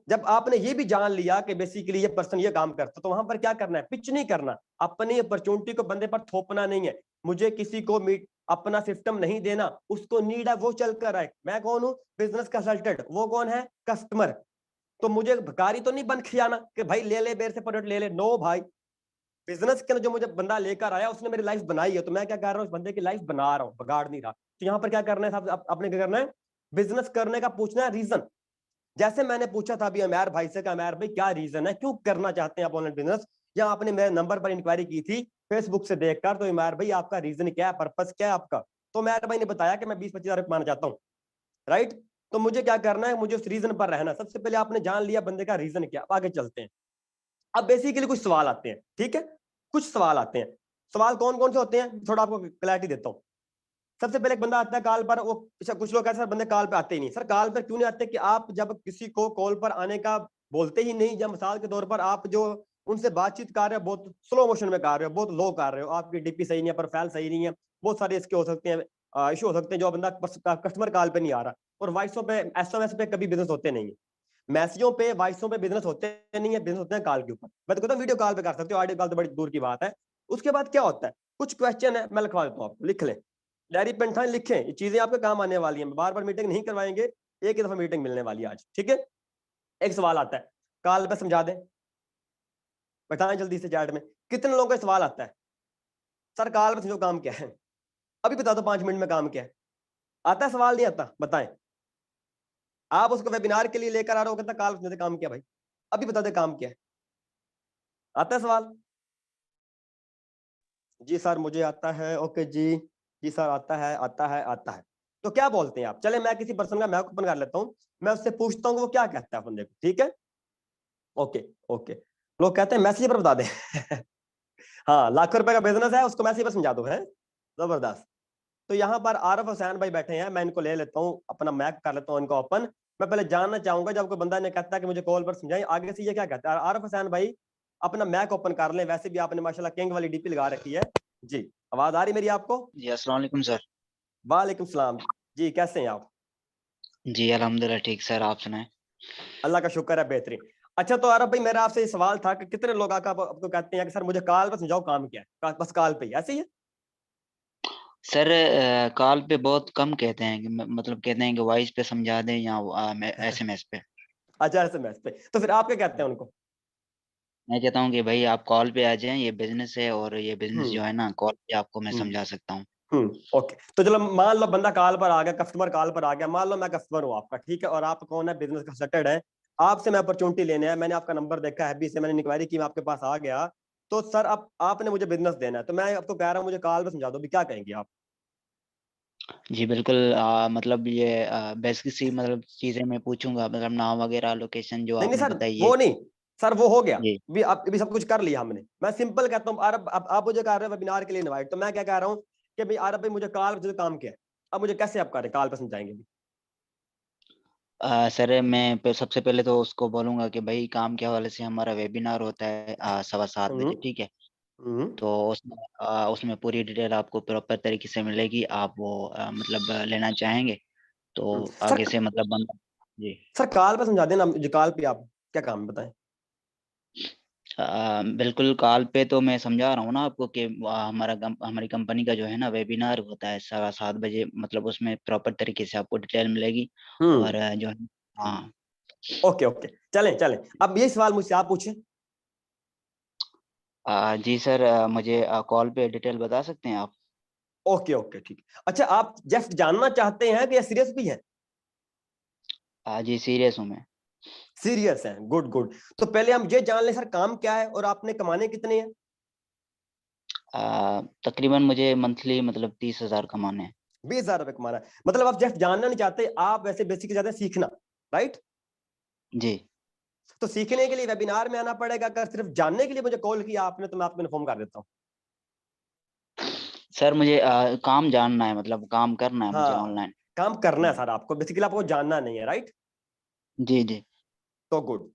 जब आपने ये भी जान लिया कि बेसिकली ये पर्सन ये काम करता, तो वहां पर क्या करना है, पिच नहीं करना, अपनी अपॉर्चुनिटी को बंदे पर थोपना नहीं है। मुझे किसी को मीट अपना सिस्टम नहीं देना, उसको नीड है वो चल कर आए। मैं कौन हूँ, बिजनेस कंसल्टेंट, वो कौन है, कस्टमर। तो मुझे भिखारी तो नहीं बन खियाना कि भाई ले ले बेर से प्रोडक्ट ले ले, नो भाई। बिजनेस के अंदर जो मुझे बंदा लेकर आया उसने मेरी लाइफ बनाई है, तो मैं क्या कर रहा हूँ, उस बंदे की लाइफ बना रहा हूँ, बिगाड़ नहीं रहा। तो यहाँ पर क्या करना है साहब, आपने क्या करना है, बिजनेस करने का पूछना है रीजन। जैसे मैंने पूछा था अभी अमेर भाई से, अमेर भाई क्या रीजन है, क्यों करना चाहते हैं आप ऑनलाइन बिजनेस, या आपने मेरे नंबर पर इंक्वायरी की थी फेसबुक से देखकर, तो अमेर भाई आपका रीजन क्या है, पर्पस क्या है आपका। तो अमेर भाई ने बताया कि मैं 20-25 हजार कमाना चाहता हूँ, राइट। तो मुझे क्या करना है, मुझे उस रीजन पर रहना। सबसे पहले आपने जान लिया बंदे का रीजन क्या, आगे चलते हैं। अब बेसिकली कुछ सवाल आते हैं, ठीक है, कुछ सवाल आते हैं। सवाल कौन कौन से होते हैं, थोड़ा आपको क्लैरिटी देता हूँ। सबसे पहले एक बंदा आता है कॉल पर, वो कुछ लोग कहते हैं सर बंदे कॉल पे आते ही नहीं। सर कॉल पर क्यों नहीं आते, कि आप जब किसी को कॉल पर आने का बोलते ही नहीं, या मिसाल के तौर पर आप जो उनसे बातचीत कर रहे हो बहुत स्लो मोशन में कर रहे हो, बहुत लो कर रहे हो, आपकी डीपी सही नहीं है, प्रोफाइल सही नहीं है, बहुत सारे इसके हो सकते हैं, इशू हो सकते हैं, जो बंदा कस्टमर कॉल पे नहीं आ रहा। और वॉइसों पे, एसएमएस पे कभी बिजनेस होते नहीं है, मैसेजों पे वॉइसों पे बिजनेस होते नहीं है, बिजनेस होते हैं कॉल के ऊपर। मैं तो कहता हूँ वीडियो कॉल पे कर सकते हो, ऑडियो कॉल तो बड़ी दूर की बात है। उसके बाद क्या होता है, कुछ क्वेश्चन है, मैं लिखवा देता हूँ आपको, लिख लें, डायरी पेन था, लिखें, ये चीजें आपके काम आने वाली हैं, बार बार मीटिंग नहीं करवाएंगे, एक ही दफा मीटिंग मिलने वाली है आज, ठीक है। एक सवाल आता है, कॉल पे समझा दें, बताएं जल्दी से चैट में, कितने लोगों का सवाल आता है, सर कॉल पे समझो काम क्या है, अभी बता दो 5 मिनट में काम क्या है। आता है सवाल, नहीं आता, बताएं। आप उसको वेबिनार के लिए लेकर आ रहे हो, कहता कॉल पे समझो काम क्या भाई, अभी बता दे काम क्या है। आता है सवाल, जी सर मुझे आता है, ओके जी, जी सर आता है, आता है, आता है। तो क्या बोलते हैं आप, चले मैं किसी पर्सन का मैक ओपन कर लेता हूँ, मैं उससे पूछता हूँ वो क्या कहता है बंदे को, ठीक है। ओके ओके, लोग कहते हैं मैसेज पर बता दे। हाँ, लाख रुपए का बिजनेस है, उसको मैसेज पर समझा दो, है जबरदस्त। तो यहाँ पर आरफ हुसैन भाई बैठे हैं, मैं इनको ले लेता हूँ, अपना मैक कर लेता हूँ इनको ओपन। मैं पहले जानना चाहूंगा, जब कोई बंदा ने कहता है कि मुझे कॉल पर समझाएं, आगे से ये क्या कहता है। आरफ हुसैन भाई अपना मैक ओपन कर लें, वैसे भी आपने माशाल्लाह किंग वाली डीपी लगा रखी है। जी, आवाज आ रही मेरी आपको। जी अस्सलाम वालेकुम सर। वालेकुम सलाम। जी कैसे हैं आप। जी अल्हम्दुलिल्लाह ठीक सर, आप सुनाएं। अल्लाह का शुक्र है, बेहतरीन। अच्छा तो आरफ भाई मेरा आपसे ये सवाल था कि कितने लोग आकर आपको कहते हैं कि सर मुझे कॉल पर समझाओ काम क्या है, बस कॉल पे ही, ऐसे ही है। सर कॉल पे बहुत कम कहते हैं कि मतलब कहते हैं कि वॉइस पे समझा दें या एसएमएस पे। अच्छा एसएमएस पे, तो फिर आप क्या कहते हैं उनको। मैं कहता हूँ कि भाई आप कॉल पे आ जाएं, ये बिजनेस है और ये बिजनेस हम्म जो है ना कॉल पे आपको मैं हम्म समझा सकता हूँ। ओके। तो चलो मान लो बंदा कॉल पर आ गया, कस्टमर कॉल पर आ गया, मान लो मैं कस्टमर हूँ आपका, ठीक है, और आप कौन है, बिजनेस कंसल्टेंट है, आपसे मैं अपॉर्चुनिटी लेने है, मैंने आपका नंबर देखा है, से मैंने इंक्वायरी की, मैं आपके पास आ गया। तो सर अब आपने मुझे बिजनेस देना है, तो मैं आपको कह रहा हूँ मुझे कॉल पर समझा दो, भी क्या कहेंगे आप। जी बिल्कुल, मतलब ये बेसिक सी मतलब चीज़ें मैं पूछूंगा, मतलब नाम वगैरह लोकेशन जो नहीं नहीं आपने सर, बताई है। वो नहीं, सर वो हो गया, जी भी अब भी सब कुछ कर लिया हमने। मैं सिंपल कहता हूँ, अब आप मुझे कर रहे हो वेबिनार के लिए इनवाइट, तो मैं क्या कह रहा हूँ कि भाई आरब भाई मुझे कॉल पर काम किया है, अब मुझे कैसे आप करें, कॉल पर समझाएंगे भी। सर मैं सबसे पहले तो उसको बोलूंगा कि भाई काम के हवाले से हमारा वेबिनार होता है 7:15 बजे, हम्म ठीक है। हम्म तो उसमें पूरी डिटेल आपको प्रॉपर तरीके से मिलेगी, आप वो मतलब लेना चाहेंगे तो सर, आगे से मतलब बंदा। जी सर कॉल पे समझा देना मुझे, कॉल पे आप क्या काम है बताएं। बिल्कुल, कॉल पे तो मैं समझा रहा हूँ ना आपको कि हमारी कंपनी का जो है ना वेबिनार होता है 7:15 बजे, मतलब उसमें प्रॉपर तरीके से आपको डिटेल मिलेगी। और हम्म जो है, हाँ। ओके ओके, चलें चलें, अब ये सवाल मुझसे आप पूछें। जी सर, मुझे कॉल पे डिटेल बता सकते हैं आप। ओके ओके ठीक। अच्छा आप जस्ट जानना चाहते हैं कि सीरियस भी हैं। जी सीरियस हूँ मैं। सीरियस हैं, गुड गुड। तो पहले हम ये जान लें सर काम क्या है और आपने कमाने कितने हैं। तकरीबन मुझे मंथली मतलब 30,000 कमाने हैं। 20 हजार रुपए कमाना है, मतलब आप जस्ट जानना नहीं चाहते, आप वैसे बेसिकली चाहते हैं सीखना, राइट। जी तो सीखने के लिए वेबिनार में आना पड़ेगा, अगर सिर्फ जानने के लिए मुझे कॉल किया आपने तो मैं आपको इन्फॉर्म कर देता हूँ। सर, मुझे काम जानना है, मतलब काम करना है मुझे हाँ, ऑनलाइन। काम करना है जी सर आपको, बेसिकली आपको जानना नहीं है, राइट। जी, जी। तो गुड,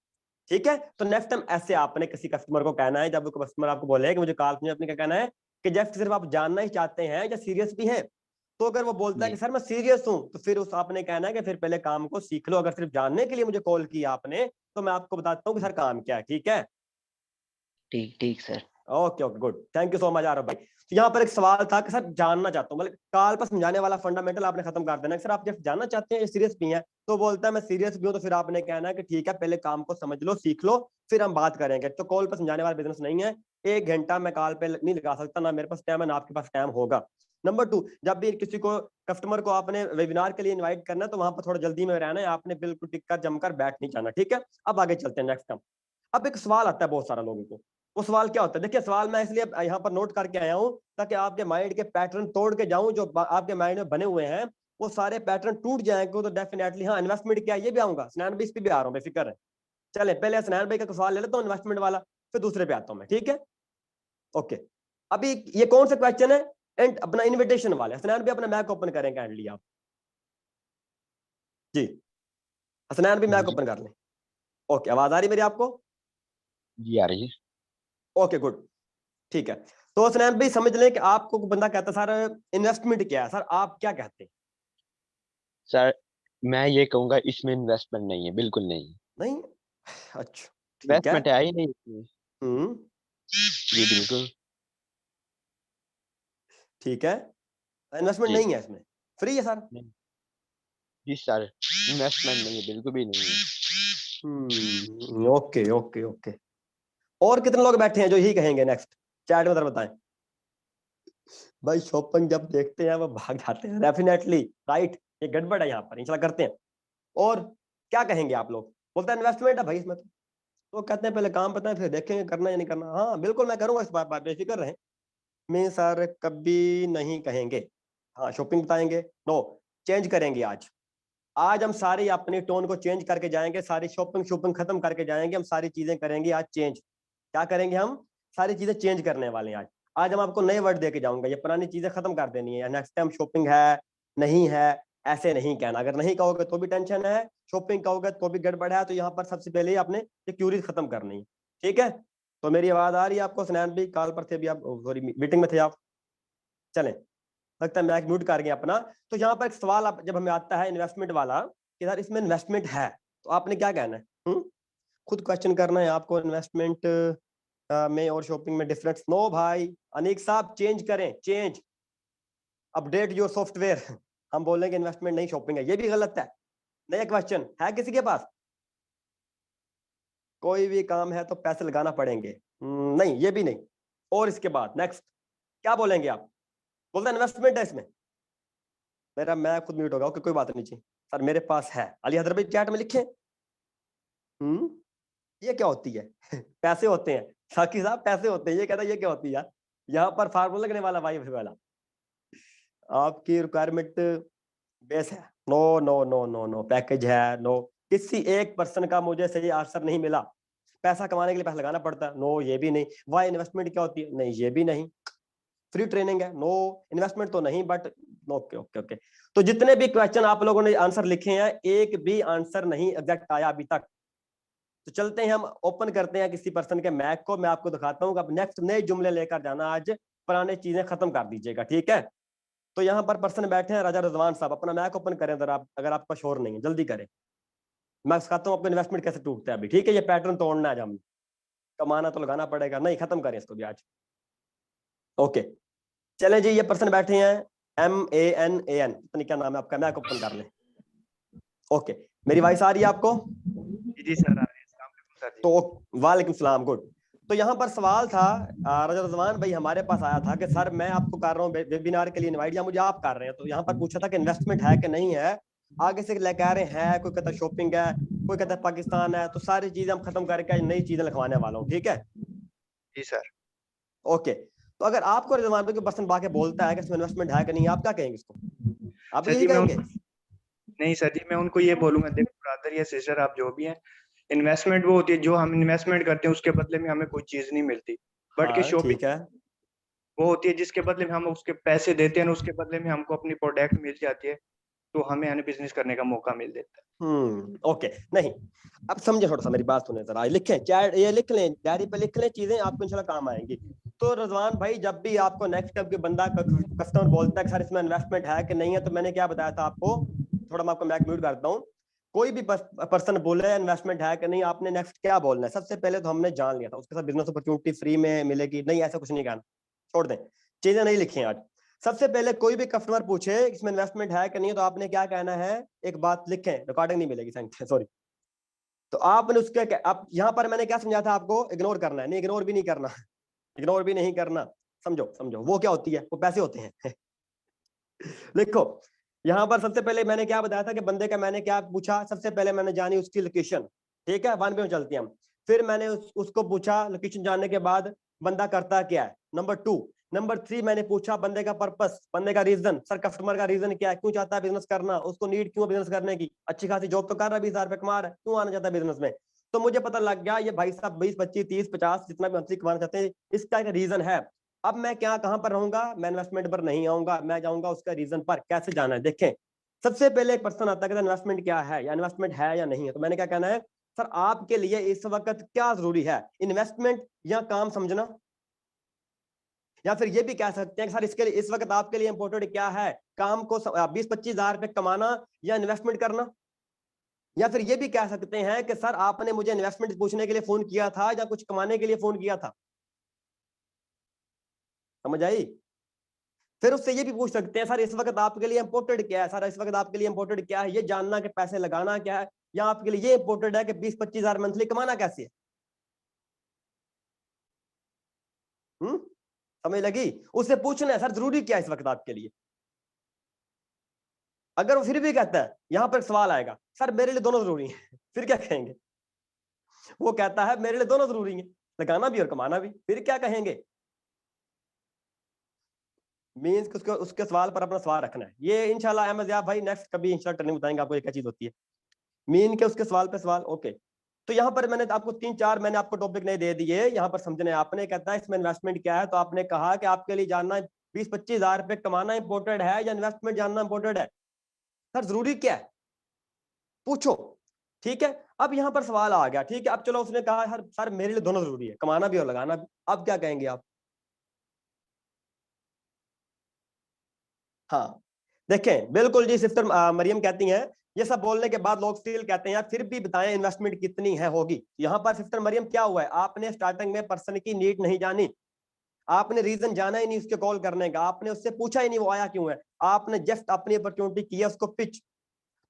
ठीक है। तो नेक्स्ट टाइम ऐसे आपने किसी कस्टमर को कहना है, जब वो कस्टमर आपको बोले कि मुझे कॉल में, अपने क्या कहना है कि जस्ट सिर्फ आप जानना ही चाहते हैं या सीरियस भी हैं। तो अगर वो बोलता है कि जी, सर मैं सीरियस हूं, तो फिर उस आपने कहना है कि फिर पहले काम को सीख लो। अगर सिर्फ जानने के लिए मुझे कॉल किया आपने, तो मैं आपको बताता हूँ कि सर काम क्या है, ठीक है। ठीक, ठीक sir. Okay okay good, thank you so much Aarav भाई। तो यहाँ पर एक सवाल था कि सर जानना चाहता हूँ, मतलब कॉल पर समझाने वाला फंडामेंटल आपने खत्म कर देना है। सर आप जब जानना चाहते हैं सीरियस भी हैं, तो बोलता है मैं सीरियस भी हूँ, तो फिर आपने कहना है कि ठीक है पहले काम को समझ लो, सीख लो, फिर हम बात करेंगे। तो कॉल पर समझाने वाला बिजनेस नहीं है। 1 घंटा मैं कॉल पे नहीं लगा सकता, ना मेरे पास टाइम है ना आपके पास टाइम होगा। नंबर 2, जब भी किसी को कस्टमर को आपने वेबिनार के लिए इनवाइट करना है, तो वहां पर थोड़ा जल्दी में रहना है, आपने बिल्कुल टिक कर जमकर बैठ नहीं जाना, ठीक है। अब आगे चलते हैं नेक्स्ट। अब एक सवाल आता है बहुत सारा लोगों को। वो सवाल क्या होता है, देखिए सवाल मैं इसलिए यहाँ पर नोट करके आया हूँ ताकि आपके माइंड के पैटर्न तोड़ के जाऊं जो आपके माइंड में बने हुए हैं, वो सारे पैटर्न टूट जाएंगे। तो डेफिनेटली हाँ, इन्वेस्टमेंट क्या है ये भी आऊंगा, स्नैन भी इस पे भी आ रहा हूँ, बेफिक्र है। चले पहले स्नैन भाई का सवाल ले लेता हूँ इन्वेस्टमेंट वाला, फिर दूसरे पे आता हूँ मैं, ठीक है। ओके, अभी ये कौन सा क्वेश्चन है, एंड अपना इन्विटेशन वाला। स्नैन भी अपना मैक ओपन करें काइंडली आप जी। स्नैन भी हाँ मैक जी। ओपन कर लें। ओके, आवाज आ रही मेरी आपको? जी आ रही है। ओके गुड, ठीक है। तो स्नैन भाई समझ लें कि आपको बंदा कहता है सर इन्वेस्टमेंट क्या है, सर आप क्या कहते हैं? सर मैं ये कहूंगा इसमें इन्वेस्टमेंट नहीं है, बिल्कुल नहीं। नहीं, अच्छा, ठीक है। इन्वेस्टमेंट है ही नहीं इसमें। हम्म, जी बिल्कुल। ठीक है, इन्वेस्टमेंट जी नहीं है इसमें, फ्री है सर। नहीं। जी सर इन्वेस्टमेंट नहीं है, बिल्कुल भी नहीं है। Okay okay okay. और कितने लोग बैठे हैं जो यही कहेंगे? नेक्स्ट चैट में जरा बताएं भाई। शॉपिंग जब देखते हैं वो भाग जाते हैं, डेफिनेटली राइट, ये गड़बड़ है यहाँ पर, इंशाल्लाह करते हैं। और क्या कहेंगे आप लोग? बोलते हैं इन्वेस्टमेंट है भाई इसमें, तो कहते हैं पहले काम पता है फिर देखेंगे करना या नहीं करना। हाँ बिल्कुल मैं करूंगा, इस बात बेफिक्र रहें। मैं सर कभी नहीं कहेंगे। हाँ शॉपिंग बताएंगे, नो, चेंज करेंगे आज। आज हम सारी अपनी टोन को चेंज करके जाएंगे, सारी शॉपिंग शॉपिंग खत्म करके जाएंगे, हम सारी चीजें करेंगे आज चेंज। क्या करेंगे हम? सारी चीजें चेंज करने वाले हैं आज। आज हम आपको नए वर्ड देके जाऊंगा, ये पुरानी चीजें खत्म कर देनी है। नेक्स्ट टाइम शॉपिंग है नहीं है ऐसे नहीं कहना। अगर नहीं कहोगे तो भी टेंशन है, शॉपिंग कहोगे तो भी गड़बड़ है। तो यहाँ पर सबसे पहले ही आपने ये क्यूरीज खत्म करनी है, ठीक है। तो मेरी आवाज आ रही है आपको? स्नैन भी कॉल पर थे अभी आप, सॉरी मीटिंग में थे आप? चलें, लगता है मैक म्यूट कर गया अपना। तो यहाँ पर एक सवाल आप जब हमें आता है इन्वेस्टमेंट वाला कि यार इसमें इन्वेस्टमेंट है, तो आपने क्या कहना है? खुद क्वेश्चन करना है आपको। इन्वेस्टमेंट में और शॉपिंग में डिफरेंस? नो भाई, अनीक साहब चेंज करें, चेंज, अपडेट योर सॉफ्टवेयर। हम बोलेंगे इन्वेस्टमेंट नहीं शॉपिंग है, ये भी गलत है। नया क्वेश्चन है किसी के पास? कोई भी काम है तो पैसे लगाना पड़ेंगे? नहीं, ये भी नहीं। और इसके बाद नेक्स्ट क्या बोलेंगे आप? बोलते इन्वेस्टमेंट है इसमें। मेरा मैं खुद म्यूट होगा, ओके कोई बात नहीं जी। सर मेरे पास है, अली हजर भाई चैट में लिखे। ये क्या होती है? पैसे होते हैं साकी साहब, पैसे होते हैं। ये कहता है ये क्या होती है यार? यहाँ पर फार्मूला लगने वाला भाई वाला। आपकी रिक्वायरमेंट बेस है, no no no no no, package है, नो। किसी एक पर्सन का मुझे सही आंसर नहीं मिला। पैसा कमाने के लिए पैसा लगाना पड़ता है, नो ये भी नहीं। वाई इन्वेस्टमेंट क्या होती है? नहीं ये भी नहीं। फ्री ट्रेनिंग है, नो। इन्वेस्टमेंट तो नहीं बट, ओके ओके ओके। तो जितने भी क्वेश्चन आप लोगों ने आंसर लिखे हैं, एक भी आंसर नहीं एग्जैक्ट आया अभी तक। तो चलते हैं हम ओपन करते हैं किसी पर्सन के मैक को, मैं आपको दिखाता हूँ। अब नेक्स्ट नए जुमले लेकर जाना, आज पुराने चीजें खत्म कर दीजिएगा, ठीक है। तो यहाँ पर पर्सन बैठे हैं राजा रिजवान साहब, अपना मैक ओपन करें जरा आप, अगर आपका शोर नहीं है जल्दी करें। मैं सिखाता हूँ आपको इन्वेस्टमेंट कैसे टूटता है अभी, ठीक है। ये पैटर्न तोड़ना है आज हम, कमाना तो लगाना पड़ेगा, नहीं खत्म करें इसको भी आज। ओके चलें जी, ये पर्सन बैठे हैं MANAN, पता नहीं क्या नाम है आपका, मैक ओपन कर लें। ओके, मेरी वॉइस आ रही है आपको? जी सर आ रही है। अस्सलाम वालेकुम सर जी। तो वालेकुम सलाम, गुड। तो यहाँ पर सवाल था, राजा रजवान भाई हमारे पास आया था कि सर मैं आपको कर रहा हूँ वेबिनार के लिए इनवाइट, या मुझे आप कर रहे हैं। तो यहाँ पर पूछा था कि इन्वेस्टमेंट है कि नहीं है। आगे से लेकर आ रहे हैं, कोई कहता है शॉपिंग है, कोई कहता है पाकिस्तान है। तो सारी चीजें हम खत्म करके नई चीजें लिखवाने वाला हूँ, ठीक है। जी सर। ओके, तो अगर आपको रजवान भाई पर्सन बाके बोलता है कि इसमें इन्वेस्टमेंट है कि नहीं, आप क्या कहेंगे इसको? आप सर यही जी मैं कहेंगे? नहीं सर जी, मैं उनको ये बोलूंगा, देखो ब्रदर या सिस्टर आप जो भी हैं, इन्वेस्टमेंट वो होती है जो हम इन्वेस्टमेंट करते हैं उसके बदले में हमें कोई चीज नहीं मिलती। बट कि हाँ शॉपिंग ठीक है। वो होती है जिसके बदले में हम उसके पैसे देते हैं, उसके बदले में हमको अपनी प्रोडक्ट मिल जाती है। तो हमें यानी बिजनेस करने का मौका मिल देता है। ओके, नहीं अब समझे थोड़ा सा मेरी बात सुने जरा, लिखें चैट, ये लिख लें, डायरी पे लिख लें, चीजें आपको इंशाल्लाह काम आएंगी। तो रजवान भाई, जब भी आपको नेक्स्ट टाइम के बंदा कस्टमर बोलता है कि सर इसमें इन्वेस्टमेंट है कि नहीं है, तो मैंने क्या बताया था आपको, थोड़ा मैं आपको मैक म्यूट करता हूँ, कोई भी पर्सन बोले इन्वेस्टमेंट है कि नहीं, आपने नेक्स्ट क्या बोलना है? सबसे पहले तो हमने जान लिया था उसके साथ बिजनेस अपॉर्चुनिटी फ्री में मिलेगी, नहीं ऐसा कुछ नहीं कहना, छोड़ दें, चीजें नहीं लिखी आज। सबसे पहले कोई भी कस्टमर पूछे इसमें इन्वेस्टमेंट है कि नहीं, तो आपने क्या कहना है, एक बात लिखें, रिकॉर्डिंग नहीं मिलेगी, सॉरी। तो आपने उसके, आप यहाँ पर मैंने क्या समझा था आपको, इग्नोर करना है, नहीं इग्नोर भी नहीं करना, इग्नोर भी नहीं करना, समझो समझो वो क्या होती है, वो पैसे होते हैं। लिखो, यहाँ पर सबसे पहले मैंने क्या बताया था कि बंदे का मैंने क्या पूछा, सबसे पहले मैंने जानी उसकी लोकेशन, ठीक है, 1 पे चलते हैं हम। फिर मैंने उसको पूछा लोकेशन जानने के बाद बंदा करता क्या है, नंबर 2। नंबर 3 मैंने पूछा बंदे का पर्पस, बंदे का रीजन, सर कस्टमर का रीजन क्या है, क्यों चाहता है बिजनेस करना, उसको नीड क्यों बिजनेस करने की, अच्छी खासी जॉब तो कर रहा है, 20,000 रुपए कमा रहा है, क्यों आना चाहता है बिजनेस में। तो मुझे पता लग गया ये भाई साहब 20, 25, 30, 50 जितना भी मंथली कमाना चाहते हैं, इसका एक रीजन है। अब मैं क्या कहां पर रहूंगा, मैं इन्वेस्टमेंट पर नहीं आऊंगा, मैं जाऊंगा उसका रीजन पर, कैसे जाना है। देखें, सबसे पहले एक पर्सन आता है इन्वेस्टमेंट क्या है, या इन्वेस्टमेंट है या नहीं है, तो मैंने क्या कहना है, सर आपके लिए इस वक्त क्या जरूरी है, इन्वेस्टमेंट या काम समझना, या फिर ये भी कह सकते हैं कि सर इसके लिए इस वक्त आपके लिए इंपॉर्टेंट क्या है, काम को 20-25 हजार रुपए कमाना या इन्वेस्टमेंट करना। या फिर ये भी कह सकते हैं कि सर आपने मुझे इन्वेस्टमेंट पूछने के लिए फोन किया था या कुछ कमाने के लिए फोन किया था, समझ आई। फिर उससे ये भी पूछ सकते हैं सर इस वक्त आपके लिए इंपॉर्टेंट क्या है, सर इस वक्त आपके लिए इंपॉर्टेंट क्या है, ये जानना कि पैसे लगाना क्या है, या आपके लिए ये इंपॉर्टेंट है कि 20-25 हजार मंथली कमाना कैसे है। समझ लगी, उससे पूछना है सर जरूरी क्या है इस वक्त आपके लिए। अगर वो फिर भी कहता है, यहां पर सवाल आएगा सर मेरे लिए दोनों जरूरी हैं, फिर क्या कहेंगे, वो कहता है मेरे लिए दोनों जरूरी हैं, लगाना भी और कमाना भी, फिर क्या कहेंगे। मीन्स उसके उसके सवाल पर अपना सवाल रखना है। ये इंशाल्लाह अहमद याब भाई नेक्स्ट कभी इंशाल्लाह ट्रेनिंग बताएंगे आपको ये क्या चीज होती है, मीन के उसके सवाल पे सवाल। ओके, तो यहाँ पर मैंने आपको 3-4 मैंने आपको टॉपिक नहीं दे दिए, यहाँ पर समझने आपने, कहता है इसमें इन्वेस्टमेंट क्या है, तो आपने कहा कि आपके लिए जानना 20-25 हजार रुपए कमाना इंपॉर्टेंट है या इन्वेस्टमेंट जानना इंपॉर्टेंट है, सर जरूरी क्या है पूछो, ठीक है। अब यहाँ पर सवाल आ गया, ठीक है, अब चलो उसने कहा सर मेरे लिए दोनों जरूरी है, कमाना भी और लगाना भी, अब क्या कहेंगे आप। हाँ देखें, बिल्कुल जी, सिस्टर मरियम कहती हैं ये सब बोलने के बाद लोग स्टिल कहते हैं यार फिर भी बताएं इन्वेस्टमेंट कितनी है होगी। यहाँ पर सिस्टर मरियम क्या हुआ है, आपने स्टार्टिंग में पर्सन की नीड नहीं जानी, आपने रीजन जाना ही नहीं उसके कॉल करने का, आपने उससे पूछा ही नहीं वो आया क्यों है, आपने जस्ट अपनी अपॉर्चुनिटी की है उसको पिच।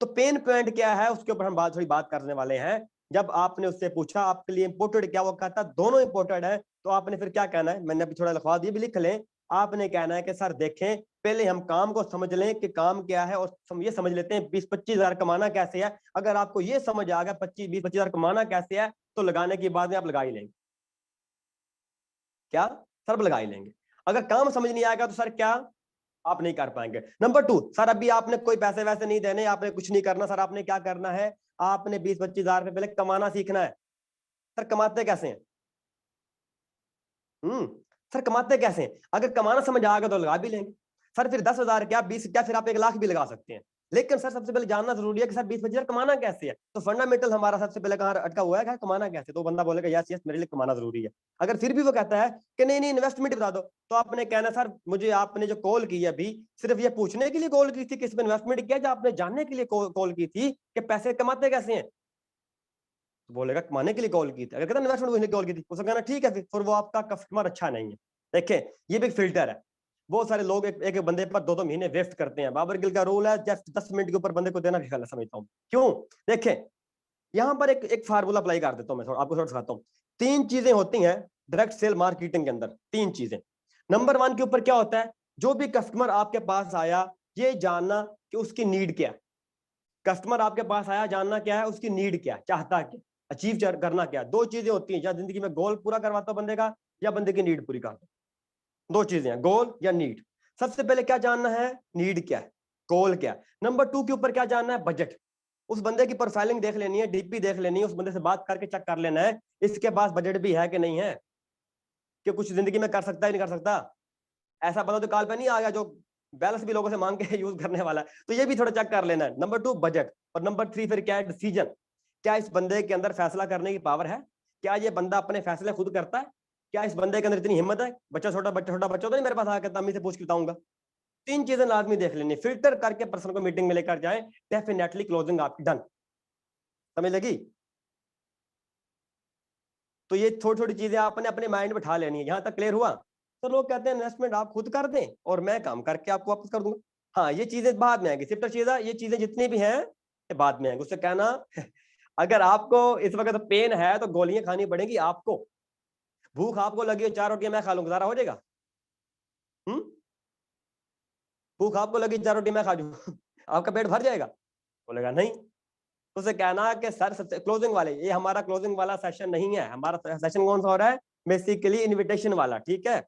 तो पेन पॉइंट क्या है उसके ऊपर हम थोड़ी बात करने वाले हैं। जब आपने उससे पूछा आपके लिए इंपोर्टेड क्या, वो कहता दोनों इंपोर्टेड है, तो आपने फिर क्या कहना है, मैंने अभी थोड़ा लिखवा दिया भी लिख लें। आपने कहना है कि सर देखें पहले हम काम को समझ लें कि काम क्या है, और ये समझ लेते हैं 20-25 हजार कमाना कैसे है। अगर आपको ये समझ आ गया 20-25 हजार कमाना कैसे है, तो लगाने की बाद में आप लगा ही लेंगे, क्या सर लगा ही लेंगे। अगर काम समझ नहीं आएगा तो सर क्या आप नहीं कर पाएंगे। नंबर 2, सर अभी आपने कोई पैसे वैसे नहीं देने, आपने कुछ नहीं करना, सर आपने क्या करना है, आपने 20-25 हजार रुपए पहले कमाना सीखना है। सर कमाते कैसे हैं, सर कमाते कैसे हैं, अगर कमाना समझ आ गया तो लगा भी लेंगे। सर फिर 10 हजार क्या 20 क्या, फिर आप 1 लाख भी लगा सकते हैं। लेकिन सर सबसे पहले जानना जरूरी है कि सर 20-25 हजार कमाना कैसे है। तो फंडामेंटल हमारा सबसे पहले कहाँ अटका हुआ है, कमाना कैसे, तो बंदा बोलेगा यस यस मेरे लिए कमाना जरूरी है। अगर फिर भी वो कहता है कि नहीं नहीं इन्वेस्टमेंट बता दो, तो आपने कहना सर मुझे आपने जो कॉल की है अभी सिर्फ ये पूछने के लिए कॉल की थी कि इसमें इन्वेस्टमेंट किया, या आपने जानने के लिए कॉल की थी कि पैसे कमाते कैसे हैं। तो बोलेगा कमाने के लिए कॉल की थी। अगर कहता इन्वेस्टमेंट कॉल की थी, उसका कहना ठीक है, फिर वो आपका कस्टमर अच्छा नहीं है। देखें ये भी फिल्टर है, बहुत सारे लोग एक बंदे पर 2-2 महीने वेस्ट करते हैं। बाबर गिल का रूल है जस्ट 10 मिनट के ऊपर बंदे को देना भी गलत समझता हूँ। क्यों, देखें यहाँ पर एक फार्मूला अप्लाई कर देता हूँ, मैं आपको थोड़ा सिखाता हूँ। 3 चीजें होती हैं डायरेक्ट सेल मार्केटिंग के अंदर, 3 चीजें। नंबर 1 के ऊपर क्या होता है, जो भी कस्टमर आपके पास आया ये जानना कि उसकी नीड क्या है। कस्टमर आपके पास आया, जानना क्या है उसकी नीड क्या है, चाहता क्या, अचीव करना क्या। 2 चीजें होती हैं, या जिंदगी में गोल पूरा करवाता बंदे का, या बंदे की नीड पूरी करता। 2 चीजें हैं, गोल या नीड। सबसे पहले क्या जानना है, नीड क्या है, गोल क्या है। नंबर 2 के ऊपर क्या जानना है, बजट। उस बंदे की प्रोफाइलिंग देख लेनी है, डीपी देख लेनी है, उस बंदे से बात करके चेक कर लेना है इसके पास बजट भी है कि नहीं है, कि कुछ जिंदगी में कर सकता है नहीं कर सकता। ऐसा बंदा तो काल पे नहीं आ गया जो बैलेंस भी लोगों से मांग के यूज करने वाला है, तो ये भी थोड़ा चेक कर लेना है। नंबर 2 बजट, और नंबर 3 फिर क्या है, डिसीजन। क्या इस बंदे के अंदर फैसला करने की पावर है? क्या ये बंदा अपने फैसले खुद करता है? क्या इस बंदे के अंदर इतनी हिम्मत है? बच्चा छोटा बच्चा तो नहीं मेरे पास आकर अम्मी से पूछ के बताऊंगा। 3 चीजें लाजमी देख लेनी, फिल्टर करके पर्सन को मीटिंग में लेकर जाए, डेफिनेटली क्लोजिंग आपकी डन। समझ लगी? तो ये थोड़ी थोड़ी चीजें आपने अपने माइंड में उठा लेनी है। यहां तक क्लियर हुआ? तो लोग कहते हैं इन्वेस्टमेंट आप खुद कर दें और मैं काम करके आपको वापस कर दूंगा। हाँ, ये चीजें बाद में आएंगी, सिर्फ चीज़ ये चीजें जितनी भी हैं ये बाद में आएंगी। उससे कहना अगर आपको इस वक्त पेन है तो गोलियां खानी पड़ेगी आपको। भूख आपको लगी है, 4 रोटियां मैं खा लूंगा, गुजारा हो जाएगा? भूख आपको लगी, 4 रोटी मैं खा लूं आपका पेट भर जाएगा? बोलेगा नहीं। तो उसे कहना कि सर सबसे क्लोजिंग वाले, ये हमारा क्लोजिंग वाला सेशन नहीं है, हमारा सेशन कौन सा हो रहा है, बेसिकली इनविटेशन वाला, ठीक है।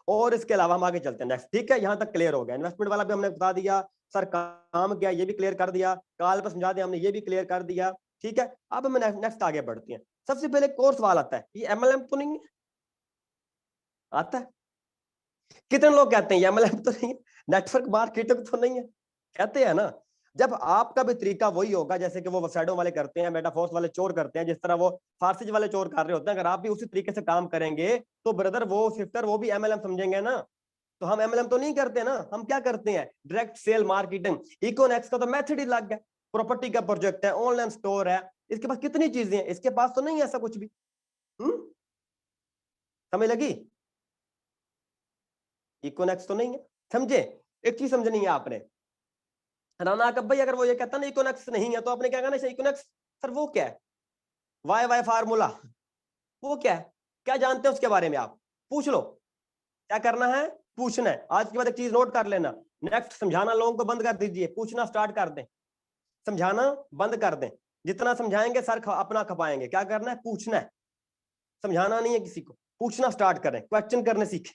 और इसके अलावा हम आगे चलते हैं नेक्स्ट, ठीक है। यहां तक क्लियर हो गया, इन्वेस्टमेंट वाला भी हमने बता दिया, सर काम क्या ये भी क्लियर कर दिया, काल पर समझा दिया हमने, ये भी क्लियर कर दिया, ठीक है। अब हम नेक्स्ट आगे बढ़ते हैं। सबसे पहले कोर्स वाला आता है, ये एमएलएम तो नहीं है? आता है? कितने लोग कहते हैं ये एमएलएम तो नहीं है, नेटवर्क मार्केटिंग तो नहीं है? कहते हैं ना। जब आपका भी तरीका वही होगा जैसे कि वो वेबसाइटों वाले करते हैं, मेटाफोर्स वाले चोर करते हैं, जिस तरह वो फारसी वाले चोर कर रहे होते हैं, अगर आप भी उसी तरीके से काम करेंगे तो ब्रदर वो सिस्टर वो भी एमएलएम समझेंगे ना। तो हम एमएलएम तो नहीं करते ना, हम क्या करते हैं, डायरेक्ट सेल मार्केटिंग। इकोनेक्स का तो मेथड ही लग गया, प्रॉपर्टी का प्रोजेक्ट है, ऑनलाइन स्टोर है, इसके पास कितनी चीजें हैं, इसके पास तो नहीं है ऐसा कुछ भी। समझ लगी? इकोनेक्स तो नहीं है, समझे? एक चीज समझनी है आपने, राना कब भाई अगर वो ये कहता ना इकोनेक्स नहीं है तो आपने क्या कहना, इकोनेक्स सर वो क्या है, वाई वाई फार्मूला वो क्या है, क्या जानते हैं उसके बारे में, आप पूछ लो। क्या करना है, पूछना है। आज के बाद एक चीज नोट कर लेना, नेक्स्ट समझाना लोगों को बंद कर दीजिए, पूछना स्टार्ट कर दें, समझाना बंद कर दें। जितना समझाएंगे सर अपना खपाएंगे, क्या करना है, पूछना है, समझाना नहीं है किसी को, पूछना स्टार्ट करें, क्वेश्चन करने सीखें।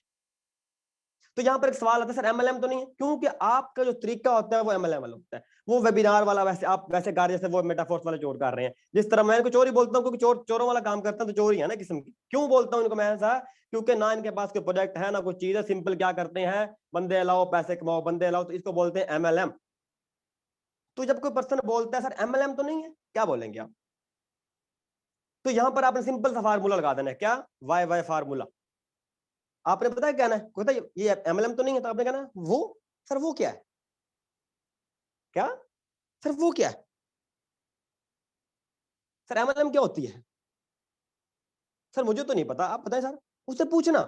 तो यहाँ पर एक सवाल आता है, सर एमएलएम तो नहीं है, क्योंकि आपका जो तरीका होता है वो एमएलएम वाला होता है, वो वेबिनार वाला, वैसे आप वैसे कर जैसे वो मेटाफोर्स वाले चोर कर रहे हैं। जिस तरह मैं इनको चोरी बोलता हूँ, क्योंकि चोरों वाला काम करता हूँ तो चोरी है ना किस्म की। क्यों बोलता हूँ इनको मैं ऐसा, क्योंकि ना इनके पास कोई प्रोजेक्ट है ना कोई चीज है, सिंपल क्या करते हैं, बंदे लाओ पैसे कमाओ, बंदे लाओ, तो इसको बोलते हैं एमएलएम। तो जब कोई पर्सन बोलता है सर एमएलएम तो नहीं है, क्या बोलेंगे आप? तो यहां पर आपने सिंपल सा फार्मूला लगा देना है, क्या, वाई वाई फार्मूला। आपने पता है कहना है, कहता है ये एमएलएम तो नहीं है, तो आपने कहना वो सर वो क्या है, क्या सर वो क्या है, सर एमएलएम क्या होती है, सर मुझे तो नहीं पता, आप बताएं सर। उससे पूछना,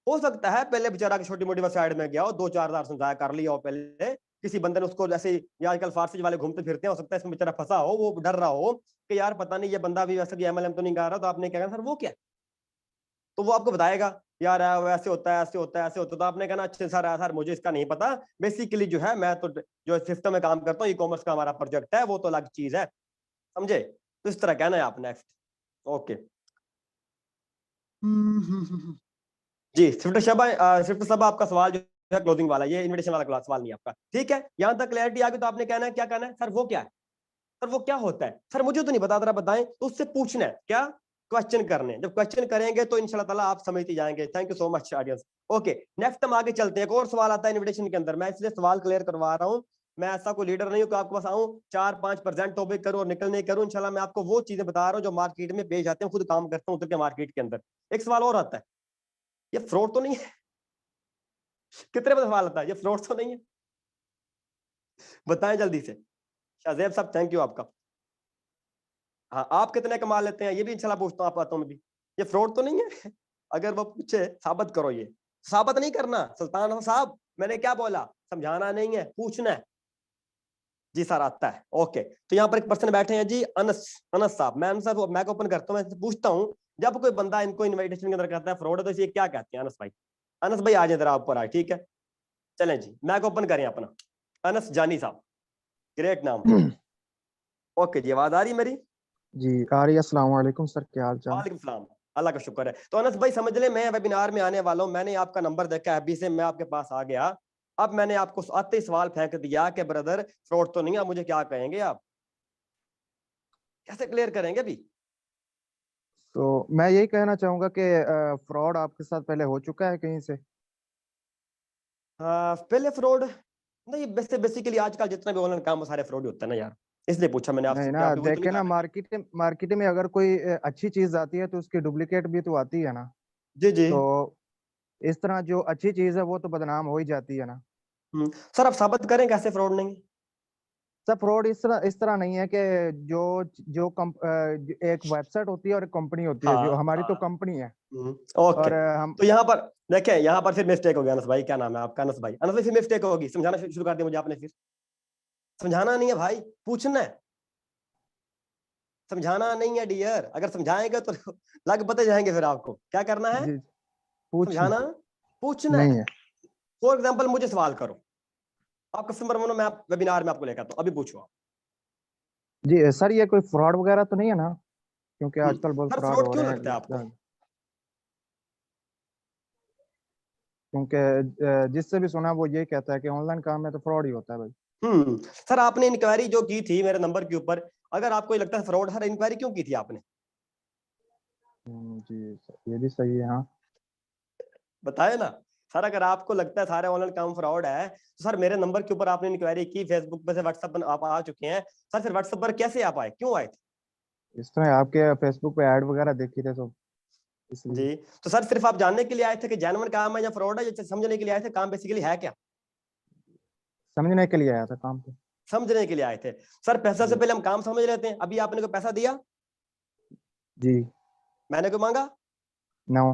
हो सकता है पहले बेचारा की छोटी मोटी साइड में गया हो, 2-4 हजार समझाया कर लिया हो पहले, किसी बंदे ने उसको, जैसे ये आजकल फारसी वाले घूमते फिरते हैं, हो सकता है इसमें बेचारा फंसा हो, वो डर रहा हो कि यार पता नहीं ये बंदा भी वैसे एमएलएम तो नहीं कर रहा, तो आपने क्या कहना, सर वो क्या है, तो वो आपको बताएगा यार ऐसे होता है, ऐसे होता है, ऐसे होता है। तो आपने कहना अच्छा सर मुझे इसका नहीं पता, बेसिकली जो है मैं तो जो सिस्टम में काम करता हूँ, ई कॉमर्स का हमारा प्रोजेक्ट है, वो तो अलग चीज है, समझे? तो इस तरह कहना है आप नेक्स्ट। ओके जी, स्विफ्ट सब आपका सवाल जो है क्लोजिंग वाला, ये इनविटेशन वाला सवाल नहीं आपका, ठीक है। यहां तक क्लैरिटी आ गई, तो आपने कहना है, क्या कहना है, सर वो क्या है, सर वो क्या होता है, सर मुझे तो नहीं पता, जरा बताएं। तो उससे पूछना है, क्या, क्वेश्चन करने। जब क्वेश्चन करेंगे तो इंशाल्लाह ताला आप समझते जाएंगे। Thank you so much audience. Okay next हम आगे चलते हैं। एक और सवाल आता है इनविटेशन के अंदर, मैं इसलिए सवाल क्लियर करवा रहा हूं, मैं ऐसा कोई लीडर नहीं हूं कि आपके पास आऊं 4-5% टॉपिक करूं और निकल नहीं करूं। इंशाल्लाह मैं आपको वो चीजें बता रहा हूं जो मार्केट में पेश आते हैं, खुद काम करता हूं उतर के मार्केट के अंदर। एक सवाल और आता है, ये फ्रॉड तो नहीं है? कितने बजे सवाल आता है, ये फ्रॉड तो नहीं है? बताएं जल्दी से। शाहजेब साहब थैंक यू आपका। हाँ, आप कितने कमा लेते हैं, ये भी इंशाल्लाह पूछता हूँ आप बातों में भी। ये फ्रॉड तो नहीं है? अगर वो पूछे साबित करो, ये साबित नहीं करना सुल्तान साहब, मैंने क्या बोला, समझाना नहीं है, पूछना है। जी सर आता है। ओके, तो यहाँ पर एक पर्सन बैठे हैं जी, अनस अनस साहब। मैं अनस साहब मैक ओपन करता हूँ, मैं पूछता हूँ, जब कोई बंदा इनको इनविटेशन के अंदर कहता है फ्रॉड है, तो इसे क्या कहते हैं अनस भाई? अनस भाई आ जाए जरा ऊपर आए, ठीक है। चलें जी, मैक ओपन करें अपना। अनस जानी साहब, ग्रेट नाम। ओके जी, आवाज आ रही है मेरी? जी आ रही है। अस्सलाम वालेकुम सर, क्या हाल चाल? वालेकुम सलाम, अल्लाह का शुक्र है। तो अनस भाई समझ ले, मैं वेबिनार में आने वाला हूँ, मैंने आपका नंबर देखा अभी से, मैं आपके पास आ गया। अब मैंने आपको आते ही सवाल फेंक दिया कि ब्रदर फ्रॉड तो नहीं, आप मुझे क्या कहेंगे, आप कैसे क्लियर करेंगे अभी? तो मैं यही कहना चाहूंगा कि फ्रॉड आपके साथ पहले हो चुका है कहीं से? पहले फ्रॉड नहीं, बेसिकली आजकल जितना भी ऑनलाइन काम वो सारे फ्रॉड होता है ना यार, इसलिए पूछा मैंने आपसे नहीं कि ना, आप वो तो नहीं देखे ना, कर रहे। मार्केट में अगर कोई अच्छी चीज आती है तो उसकी डुप्लीकेट भी तो आती है ना। जी जी। तो इस तरह जो अच्छी चीज है वो तो बदनाम हो ही जाती है ना। सर आप साबित करें कैसे फ्रॉड नहीं? सब फ्रॉड इस तरह नहीं है कि जो जो एक वेबसाइट होती है और एक कंपनी होती है, हाँ जो हमारी तो हाँ। कंपनी है। ओके। और हम तो यहाँ पर देखें, यहाँ पर फिर मिस्टेक हो गया। अनस भाई, क्या नाम है आपका? अनस भाई, अनस भाई फिर मिस्टेक होगी। समझाना शुरू कर दिया मुझे आपने। फिर समझाना नहीं है भाई, पूछना है। समझाना नहीं है डियर, अगर समझाएंगे तो लग पते जाएंगे। फिर आपको क्या करना है? जी पूछना समझाना, पूछना नहीं है। है। फॉर एग्जाम्पल मुझे सवाल करो, आप कस्टमर बनो, मैं वेबिनार में आपको लेकर आता हूं, अभी पूछो आप। जी सर, ये कोई फ्रॉड वगैरह तो नहीं है ना? क्योंकि आजकल बहुत सर फ्रॉड फ्रॉड हो क्यों रहे लगता है आपको? हैं। क्योंकि जिससे भी सुना वो ये कहता है कि ऑनलाइन काम है तो फ्रॉड ही होता है भाई। सर आपने इंक्वायरी जो की थी मेरे नंबर के ऊपर, अगर आपको ये लगता है फ्रॉड है, इंक्वायरी क्यों की थी आपने? जी सर, ये भी सही है, हाँ। बताए ना सर, अगर आपको लगता है सारे ऑनलाइन काम फ्रॉड है तो सर मेरे नंबर के ऊपर आपने इंक्वायरी की, फेसबुक पे से व्हाट्सएप पर आप आ चुके हैं। सर फिर व्हाट्सएप पर कैसे आप आए, क्यों आए थे? इस तरह आपके फेसबुक पे ऐड वगैरह देखी थे तो इसलिए। जी। तो सर सिर्फ आप जानने के लिए आए थे कि जेन्युइन काम है या फ्रॉड है, या समझने के लिए आए थे काम बेसिकली है क्या? समझने के लिए आया था काम पे। समझने के लिए आए थे। सर पैसा से जी पहले हम काम समझ लेते हैं। अभी आपने को पैसा दिया, जी। मैंने को मांगा? नो।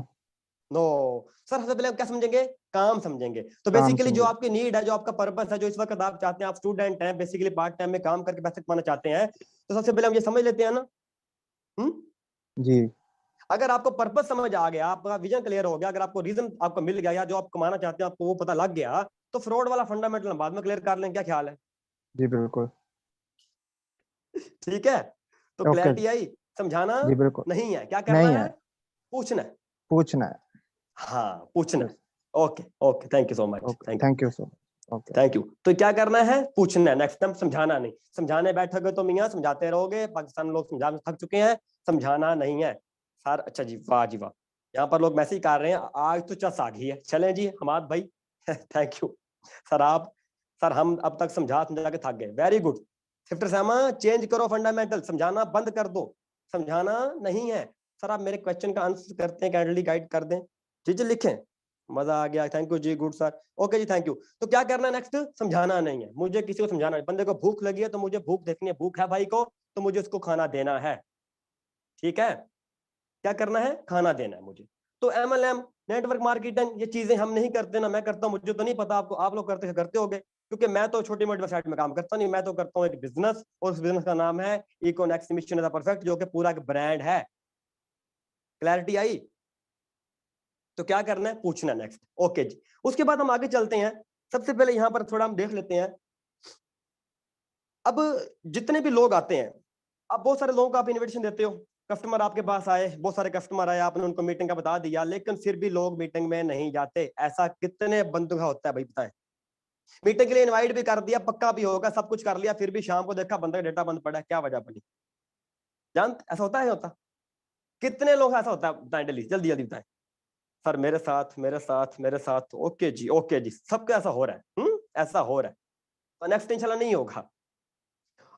नो। सर सबसे पहले हम क्या समझेंगे? काम समझेंगे। तो काम बेसिकली जो समझे। आपकी नीड है, जो आपका पर्पस है, जो इस वक्त आप चाहते हैं, आप स्टूडेंट हैं, बेसिकली पार्ट टाइम में काम करके पैसे कमाना चाहते हैं, तो सबसे पहले हम ये समझ लेते हैं ना। हम्म जी अगर आपको पर्पस समझ आ गया, आपका विजन क्लियर हो गया, अगर आपको रीजन आपको मिल गया, या जो आप कमाना चाहते हैं आपको वो पता लग गया, तो फ्रॉड वाला फंडामेंटल हम बाद में क्लियर कर लेंगे। क्या ख्याल है? जी बिल्कुल। ठीक है। तो ओके। क्लैरिटी आई? समझाना जी बिल्कुल। नहीं है, क्या करना नहीं है? है, पूछना है। पूछना है। हाँ पूछना है। Yes. Okay okay, thank you so much, okay, thank you. Thank you so much. Okay. Thank you. तो क्या करना है? पूछना है। नेक्स्ट टाइम समझाना नहीं। समझाने बैठोगे तो मियाँ समझाते रहोगे, पाकिस्तान लोग समझा थक चुके हैं, समझाना नहीं है सर। अच्छा जी, वाह जी वाह। यहाँ पर लोग मैसेज कर रहे हैं, आज तो चस आ गई है। चलें जी हमाद भाई थैंक यू सर। आप सर हम अब तक समझा समझा के थक गए, वेरी गुड। सिफ्टर सामा चेंज करो फंडामेंटल, समझाना बंद कर दो, समझाना नहीं है। सर आप मेरे क्वेश्चन का आंसर करते हैं, कैंडली गाइड कर दें। जी जी लिखें, मजा आ गया, थैंक यू जी, गुड सर, ओके जी, थैंक यू। तो क्या करना है नेक्स्ट? समझाना नहीं है मुझे, किसी को समझाना है। बंदे को भूख लगी है तो मुझे भूख देखनी है, भूख है भाई को तो मुझे उसको खाना देना है। ठीक है, क्या करना है? खाना देना है मुझे। तो MLM, नेटवर्क मार्केटिंग, ये चीजें हम नहीं करते ना, मैं करता हूं, मुझे तो नहीं पता, आपको आप लोग करते होगे, क्योंकि मैं तो छोटी मोटी वेबसाइट में काम करता नहीं, मैं तो करता हूँ एक बिजनेस, और उस बिजनेस का नाम है इकोनेक्स मिशन इज परफेक्ट, जो कि पूरा एक ब्रांड है। क्लैरिटी आई? तो क्या करना है? पूछना नेक्स्ट। ओके जी। उसके बाद हम आगे चलते हैं। सबसे पहले यहां पर थोड़ा हम देख लेते हैं। अब जितने भी लोग आते हैं, अब बहुत सारे लोगों को आप इनविटेशन देते हो, कस्टमर आपके पास आए, बहुत सारे कस्टमर आए, आपने उनको मीटिंग का बता दिया, लेकिन फिर भी लोग मीटिंग में नहीं जाते। ऐसा कितने बंदों का होता है भाई, बताएं? मीटिंग के लिए इनवाइट भी कर दिया, पक्का भी होगा, सब कुछ कर लिया, फिर भी शाम को देखा बंदा का डेटा बंद पड़ा है, क्या वजह बनी? जानते ऐसा होता है? होता कितने लोग ऐसा होता है? बताएं जल्दी जल्दी जल्दी बताएं। सर मेरे साथ, मेरे साथ, मेरे साथ। ओके जी, सबका ऐसा हो रहा है। ऐसा हो रहा है, तो नेक्स्ट इंशाल्लाह नहीं होगा।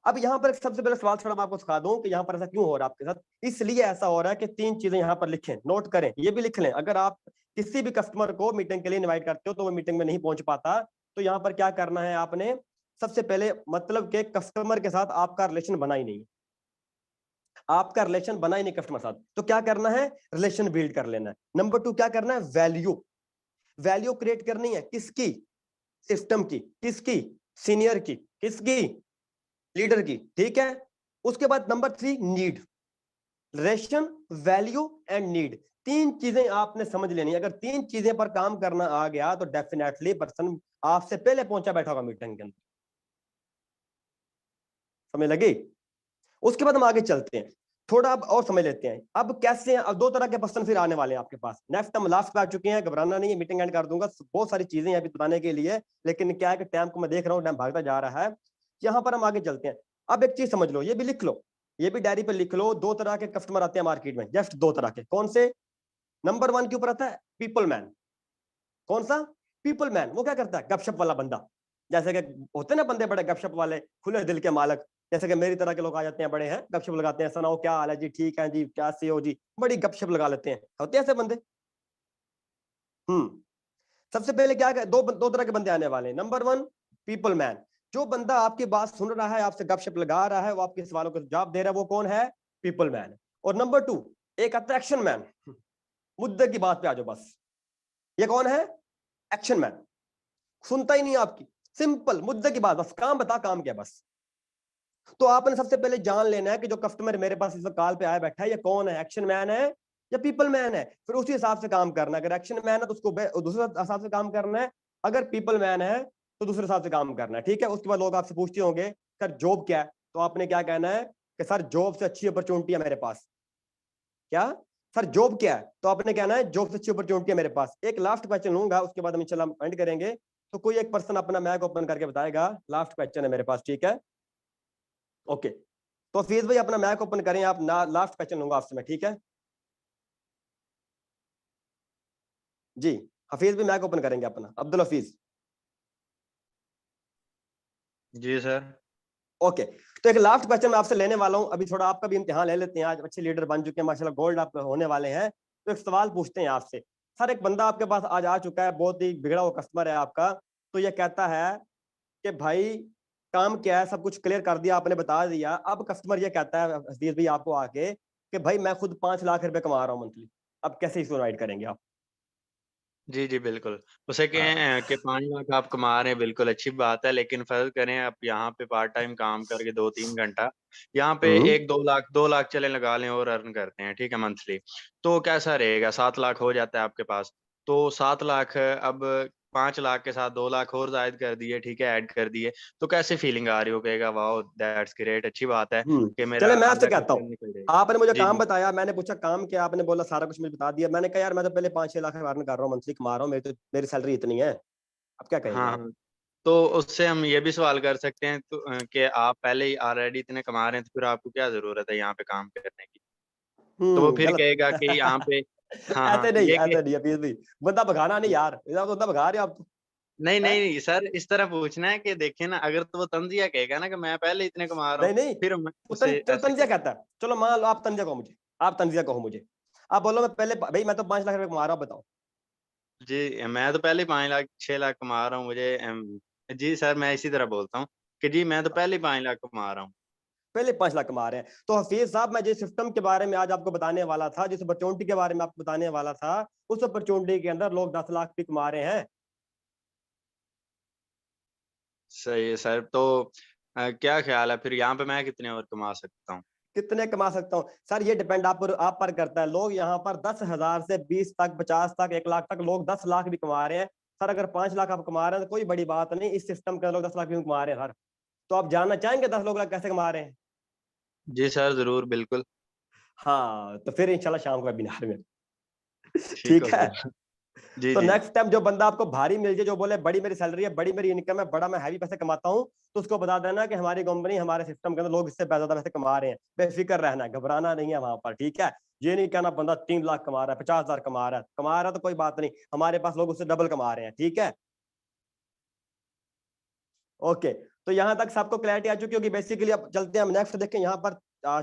अब यहाँ पर सबसे पहले सवाल थोड़ा मैं आपको सिखा दूं कि यहाँ पर ऐसा क्यों हो रहा है आपके साथ। इसलिए ऐसा हो रहा है कि 3 चीजें यहाँ पर लिखें, नोट करें, ये भी लिख लें। अगर आप किसी भी कस्टमर को मीटिंग के लिए इनवाइट करते हो तो वो मीटिंग में नहीं पहुंच पाता, तो यहाँ पर क्या करना है आपने? सबसे पहले मतलब के कस्टमर के साथ आपका रिलेशन बना ही नहीं, आपका रिलेशन बना ही नहीं कस्टमर साथ, तो क्या करना है? रिलेशन बिल्ड कर लेना है। नंबर 2 क्या करना है? वैल्यू, वैल्यू क्रिएट करनी है। किसकी? सिस्टम की। किसकी? सीनियर की। किसकी? लीडर की। ठीक है। उसके बाद number 3 need, relation, value and need. 3 चीजें आपने समझ लेनी। अगर 3 चीजें पर काम करना आ गया तो डेफिनेटली पर्सन आपसे पहले पहुंचा बैठा होगा मीटिंग के अंदर। समझ लगी? उसके बाद हम आगे चलते हैं, थोड़ा अब और समझ लेते हैं। अब कैसे? अब 2 तरह के पर्सन फिर आने वाले हैं आपके पास। नेक्स्ट हम लास्ट पे आ चुके हैं, घबराना नहीं है, मीटिंग एंड कर दूंगा, बहुत सारी चीजें हैं अभी बताने के लिए, लेकिन क्या है कि टाइम को मैं देख रहा हूँ, टाइम भागता जा रहा है। यहाँ पर हम आगे चलते हैं। अब एक चीज समझ लो, ये भी लिख लो, ये भी डायरी पर लिख लो। 2 तरह के कस्टमर आते हैं मार्केट में, जस्ट 2 तरह के। कौन से? नंबर 1 के ऊपर आता है पीपल मैन। कौन सा? पीपल मैन वो क्या करता है, गपशप वाला बंदा, जैसे कि होते हैं ना बंदे बड़े गपशप वाले, खुले दिल के मालक, जैसे कि मेरी तरह के लोग आ जाते हैं, बड़े हैं, गपशप लगाते हैं, सुनाओ क्या हाल है जी, ठीक है जी, क्या सी हो जी, बड़ी गपशप लगा लेते हैं, होते हैं ऐसे बंदे। सबसे पहले क्या, दो तरह के बंदे आने वाले हैं। नंबर 1 पीपल मैन, जो बंदा आपकी बात सुन रहा है, आपसे गपशप लगा रहा है, वो आपके सवालों का जवाब दे रहा है, वो कौन है, पीपल मैन। और नंबर 2 एक आता है एक्शन मैन, मुद्दे की बात पे आ जाओ बस, ये कौन है, एक्शन मैन, सुनता ही नहीं आपकी, सिंपल मुद्दे की बात, बस काम बता, काम क्या बस। तो आपने सबसे पहले जान लेना है कि जो कस्टमर मेरे पास इस वक्त कॉल पे आया बैठा है, ये कौन है, एक्शन मैन है या पीपल मैन है, फिर उसी हिसाब से काम करना है। अगर एक्शन मैन है तो उसको दूसरे हिसाब से काम करना है, अगर पीपल मैन है तो दूसरे हिसाब से काम करना है, ठीक है। उसके बाद लोग आपसे पूछते होंगे सर जॉब क्या है, तो आपने क्या कहना है कि सर जॉब से अच्छी अपॉर्चुनिटी है मेरे पास। क्या सर जॉब क्या है, तो आपने कहना है जॉब से अच्छी अपॉर्चुनिटी है मेरे पास। एक लास्ट क्वेश्चन लूंगा, उसके बाद हम इंशाल्लाह एंड करेंगे, तो कोई एक पर्सन अपना मैक ओपन करके बताएगा, लास्ट क्वेश्चन है मेरे पास, ठीक है। ओके, तो हफीज भाई अपना मैक ओपन करें, आप लास्ट क्वेश्चन लूंगा आपसे मैं, ठीक है जी। हफीज भी मैक ओपन करेंगे अपना, अब्दुल हफीज। जी सर। ओके, तो एक लास्ट क्वेश्चन मैं आपसे लेने वाला हूं, अभी थोड़ा आपका भी इम्तिहान ले लेते हैं, आज अच्छे लीडर बन चुके हैं माशाल्लाह, गोल्ड आप होने वाले हैं। तो एक सवाल पूछते हैं आपसे, सर एक बंदा आपके पास आज आ चुका है, बहुत ही बिगड़ा हुआ कस्टमर है आपका, तो ये कहता है कि भाई काम क्या है, सब कुछ क्लियर कर दिया आपने, बता दिया, अब कस्टमर ये कहता है हफीज भाई आपको आके कि भाई मैं खुद 5 लाख रुपए कमा रहा हूँ मंथली, अब कैसे इसको राइड करेंगे आप। जी, जी, बिल्कुल। उसे हाँ। कहें कि 5 लाख आप कमा रहे हैं, बिल्कुल अच्छी बात है, लेकिन फ़र्ज़ करें आप यहाँ पे पार्ट टाइम काम करके 2-3 घंटा, यहाँ पे 2 लाख चलें लगा लें और अर्न करते हैं, ठीक है, मंथली। तो कैसा रहेगा? 7 लाख हो जाता है आपके पास। तो 7 लाख अब 5 लाख के साथ 2 लाख और ज़ायद कर दिए, ठीक है, ऐड कर दिए, तो कैसे फीलिंग आ रही हो? कहेगा वाओ! दैट्स ग्रेट, अच्छी बात है कि मेरा चले मैं आपसे आधा कहता खर्चा हूँ, निकल जाए। आपने मुझे जी, काम जी। बताया, मैंने पूछा काम क्या, आपने बोला सारा कुछ मुझे बता दिया, मैंने कहा यार मैं तो पहले 5-6 लाख अर्न कर रहा हूँ, मंथली कमा रहा हूँ, मेरी सैलरी इतनी है, अब क्या कहेंगे हाँ, आप। हाँ। तो उससे हम ये भी सवाल कर सकते हैं कि आप पहले ही ऑलरेडी इतने कमा रहे हैं, तो फिर आपको क्या ज़रूरत है यहाँ पे काम करने की? तो वो फिर गलत। कहेगा कि यहाँ पे हाँ, हाँ, ये कि ऐसे नहीं अभी भी, बंदा भगाना नहीं यार, इधर तो बंदा भगा रहे हो आप तो। नहीं, हैं? नहीं सर, इस तरह पूछना है कि देखिए ना, अगर तो वो तंज़िया कहेगा ना कि मैं पहले इतने कमा रहा हूँ, नहीं नहीं, फिर मैं वो उसे चलो ऐसे तंजिया कहें। कहता है, चलो मान लो आप तंजिया कहो मुझे, आप तंजिया कहो मुझे, आप बोलो मैं पहले भाई मैं तो 5 लाख रुपए कमा रहा हूँ, बताओ। जी, मैं तो पहले ही 5 लाख 6 लाख कमा रहा हूँ, मुझे जी सर, मैं इसी तरह बोलता हूँ कि जी मैं तो पहले ही 5 लाख कमा रहा हूँ। पहले 5 लाख कमा रहे हैं, तो हफीज साहब मैं जिस सिस्टम के बारे में आज आपको बताने वाला था, जिस अपॉर्चुनिटी के बारे में आपको बताने वाला था, उस अपॉर्चुनिटी के अंदर लोग 10 लाख भी कमा रहे हैं। सही है सर, तो क्या ख़्याल है फिर यहाँ पे मैं कितने और कमा सकता हूँ? कितने कमा सकता हूँ सर, ये डिपेंड आप पर करता है। लोग यहाँ पर 10,000 से 20 तक, 50 तक, 1 लाख तक, लोग 10 लाख भी कमा रहे हैं सर। अगर 5 लाख आप कमा रहे हैं तो कोई बड़ी बात नहीं, इस सिस्टम के लोग 10 लाख भी कमा रहे हैं सर। तो आप जानना चाहेंगे 10 लोग कैसे कमा रहे हैं। जी सर, ज़रूर, बिल्कुल। हाँ, तो फिर इंशाल्लाह शाम को वेबिनार में। ठीक ठीक हो है, गया। जी, तो जी। नेक्स्ट टाइम जो बंदा आपको भारी मिल जाए, जो बोले बड़ी मेरी सैलरी है, बड़ी मेरी इनकम है, बड़ा मैं हैवी पैसे कमाता हूँ, तो उसको बता देना कि हमारी कंपनी, हमारे सिस्टम के अंदर लोग इससे ज्यादा पैसे कमा रहे हैं। बेफिक्र रहना है, घबराना नहीं है वहां पर, ठीक है। ये नहीं कहना बंदा 3 लाख कमा रहा है, 50,000 कमा रहा है तो कोई बात नहीं, हमारे पास लोग उससे डबल कमा रहे हैं, ठीक है। ओके, तो यहाँ तक सबको क्लैरिटी आ चुकी होगी। बेसिकली अब चलते हैं हम नेक्स्ट, देखें यहाँ पर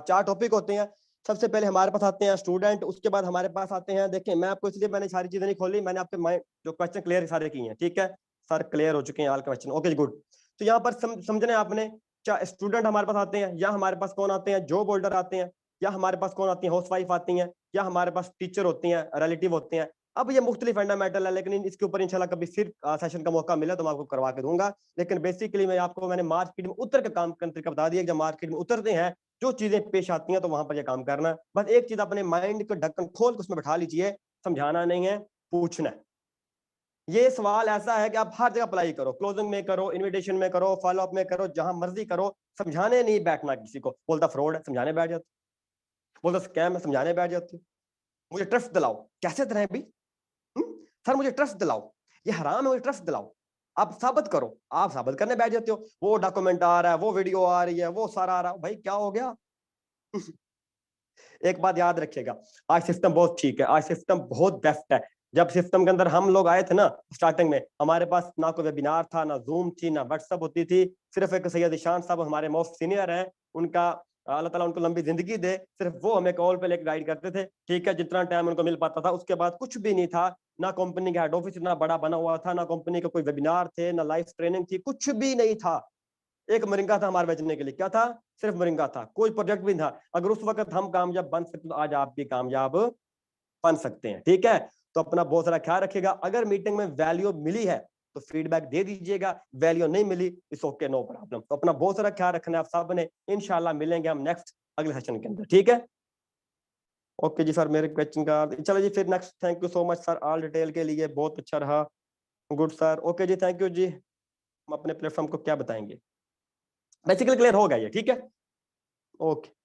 4 टॉपिक होते हैं। सबसे पहले हमारे पास आते हैं स्टूडेंट, उसके बाद हमारे पास आते हैं, देखें मैं आपको इसलिए मैंने सारी चीजें नहीं खोली, मैंने आपके माइंड जो क्वेश्चन क्लियर सारे किए हैं, ठीक है सर, क्लियर हो चुके हैं ऑल क्वेश्चन, ओके गुड। तो यहाँ पर समझने आपने, स्टूडेंट हमारे पास आते हैं, या हमारे पास कौन आते हैं, जॉब होल्डर आते हैं, या हमारे पास कौन आती है, हाउस वाइफ आती हैं, या हमारे पास टीचर होती हैं, रिलेटिव होते हैं। अब ये मुख्तलिफ फंडामेंटल है, लेकिन इसके ऊपर इंशाल्लाह कभी फिर सेशन का मौका मिला तो मैं आपको करवा के दूंगा। लेकिन बेसिकली मैंने मार्केट में उतर के काम करने का तरीका बता दिया कि जब मार्केट में उतरते हैं, जो चीजें पेश आती हैं तो वहां पर ये काम करना। बस एक चीज अपने माइंड को ढक्कन खोल के उसमें बैठा लीजिए, समझाना नहीं है, पूछना है। ये सवाल ऐसा है कि आप हर जगह अप्लाई करो, क्लोजिंग में करो, इनविटेशन में करो, फॉलो अप में करो, जहां मर्जी करो, समझाने नहीं बैठना किसी को। बोलता फ्रॉड है, समझाने बैठ जाते, बोलता स्कैम है, समझाने बैठ जाते, मुझे ट्रस्ट दिलाओ, कैसे तरह भी सर मुझे ट्रस्ट दिलाओ, ये हराम है, मुझे ट्रस्ट दिलाओ, आप साबित करो, आप साबित करने बैठ जाते हो। वो डॉक्यूमेंट आ रहा है, वो वीडियो आ रही है, वो सारा आ रहा है, भाई क्या हो गया। एक बात याद रखिएगा, आज सिस्टम बहुत ठीक है, आज सिस्टम बहुत बेस्ट है, जब सिस्टम के अंदर हम लोग आए थे ना स्टार्टिंग में, हमारे पास ना कोई वेबिनार था, ना जूम थी, ना व्हाट्सएप होती थी। सिर्फ एक सैयद ईशान साहब हमारे मोस्ट सीनियर हैं, उनका अल्लाह ताला उनको लंबी जिंदगी दे, सिर्फ वो हमें कॉल पे लेकर गाइड करते थे, ठीक है, जितना टाइम उनको मिल पाता था। उसके बाद कुछ भी नहीं था, ना कंपनी का हेड ऑफिस इतना बड़ा बना हुआ था, ना कंपनी का कोई वेबिनार थे, ना लाइव ट्रेनिंग थी, कुछ भी नहीं था। एक मोरिंगा था हमारे बेचने के लिए, क्या था? सिर्फ मोरिंगा था, कोई प्रोजेक्ट भी नहीं था। अगर उस वक्त हम कामयाब बन सकते तो आज आप भी कामयाब बन सकते हैं, ठीक है। तो अपना बहुत सारा ख्याल रखिएगा। अगर मीटिंग में वैल्यू मिली है तो फीडबैक दे दीजिएगा, वैल्यू नहीं मिली इट्स ओके, नो प्रॉब्लम। तो अपना बहुत सारा ख्याल रखना है आप सब ने। इंशाल्लाह मिलेंगे हम नेक्स्ट अगले सेशन के अंदर, ठीक है। ओके जी सर, मेरे क्वेश्चन का चलो जी फिर next. Thank you so much sir all detail के लिए, बहुत अच्छा रहा। गुड सर, ओके जी, थैंक यू जी। हम अपने प्लेटफॉर्म को क्या बताएंगे, बेसिकली क्लियर हो गया ये, ठीक है। ओके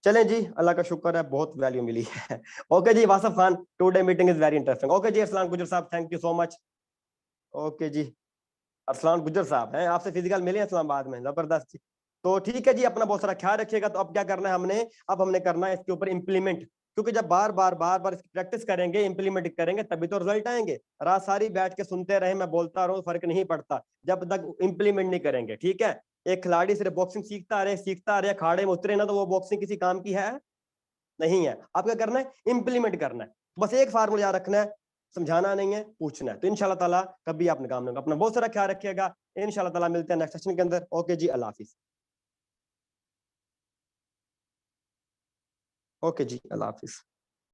चलें जी, अल्लाह का शुक्र है बहुत वैल्यू मिली है। ओके जी Wasaf Khan, today meeting is very interesting. Okay जी अरसलान गुजर साहब, thank you so much. Okay जी अरसलान गुजर साहब हैं, आपसे फिजिकल मिले हैं इस्लामाबाद में, जबरदस्त जी। तो ठीक है जी, अपना बहुत सारा ख्याल रखिएगा। तो अब क्या करना है हमने, अब हमने करना है इसके ऊपर इंप्लीमेंट, क्योंकि जब बार बार इसकी प्रैक्टिस करेंगे, इंप्लीमेंट करेंगे, तभी तो रिजल्ट आएंगे। रात सारी बैठ के सुनते रहे, मैं बोलता रहूं, फर्क नहीं पड़ता जब तक इंप्लीमेंट नहीं करेंगे, ठीक है। एक खिलाड़ी सिर्फ बॉक्सिंग सीखता रहे, अखाड़े में उतरे ना तो वो बॉक्सिंग किसी काम की है नहीं है। आप क्या करना है, इंप्लीमेंट करना है। बस एक फार्मूला याद रखना है, समझाना नहीं है, पूछना है। तो इंशाल्लाह ताला कभी आप काम नहीं होगा। अपना बहुत सारा ख्याल रखिएगा। इंशाल्लाह ताला मिलते हैं नेक्स्ट सेशन के अंदर। ओके जी, अल्लाह हाफिज। ओके जी, अल्लाह हाफिज।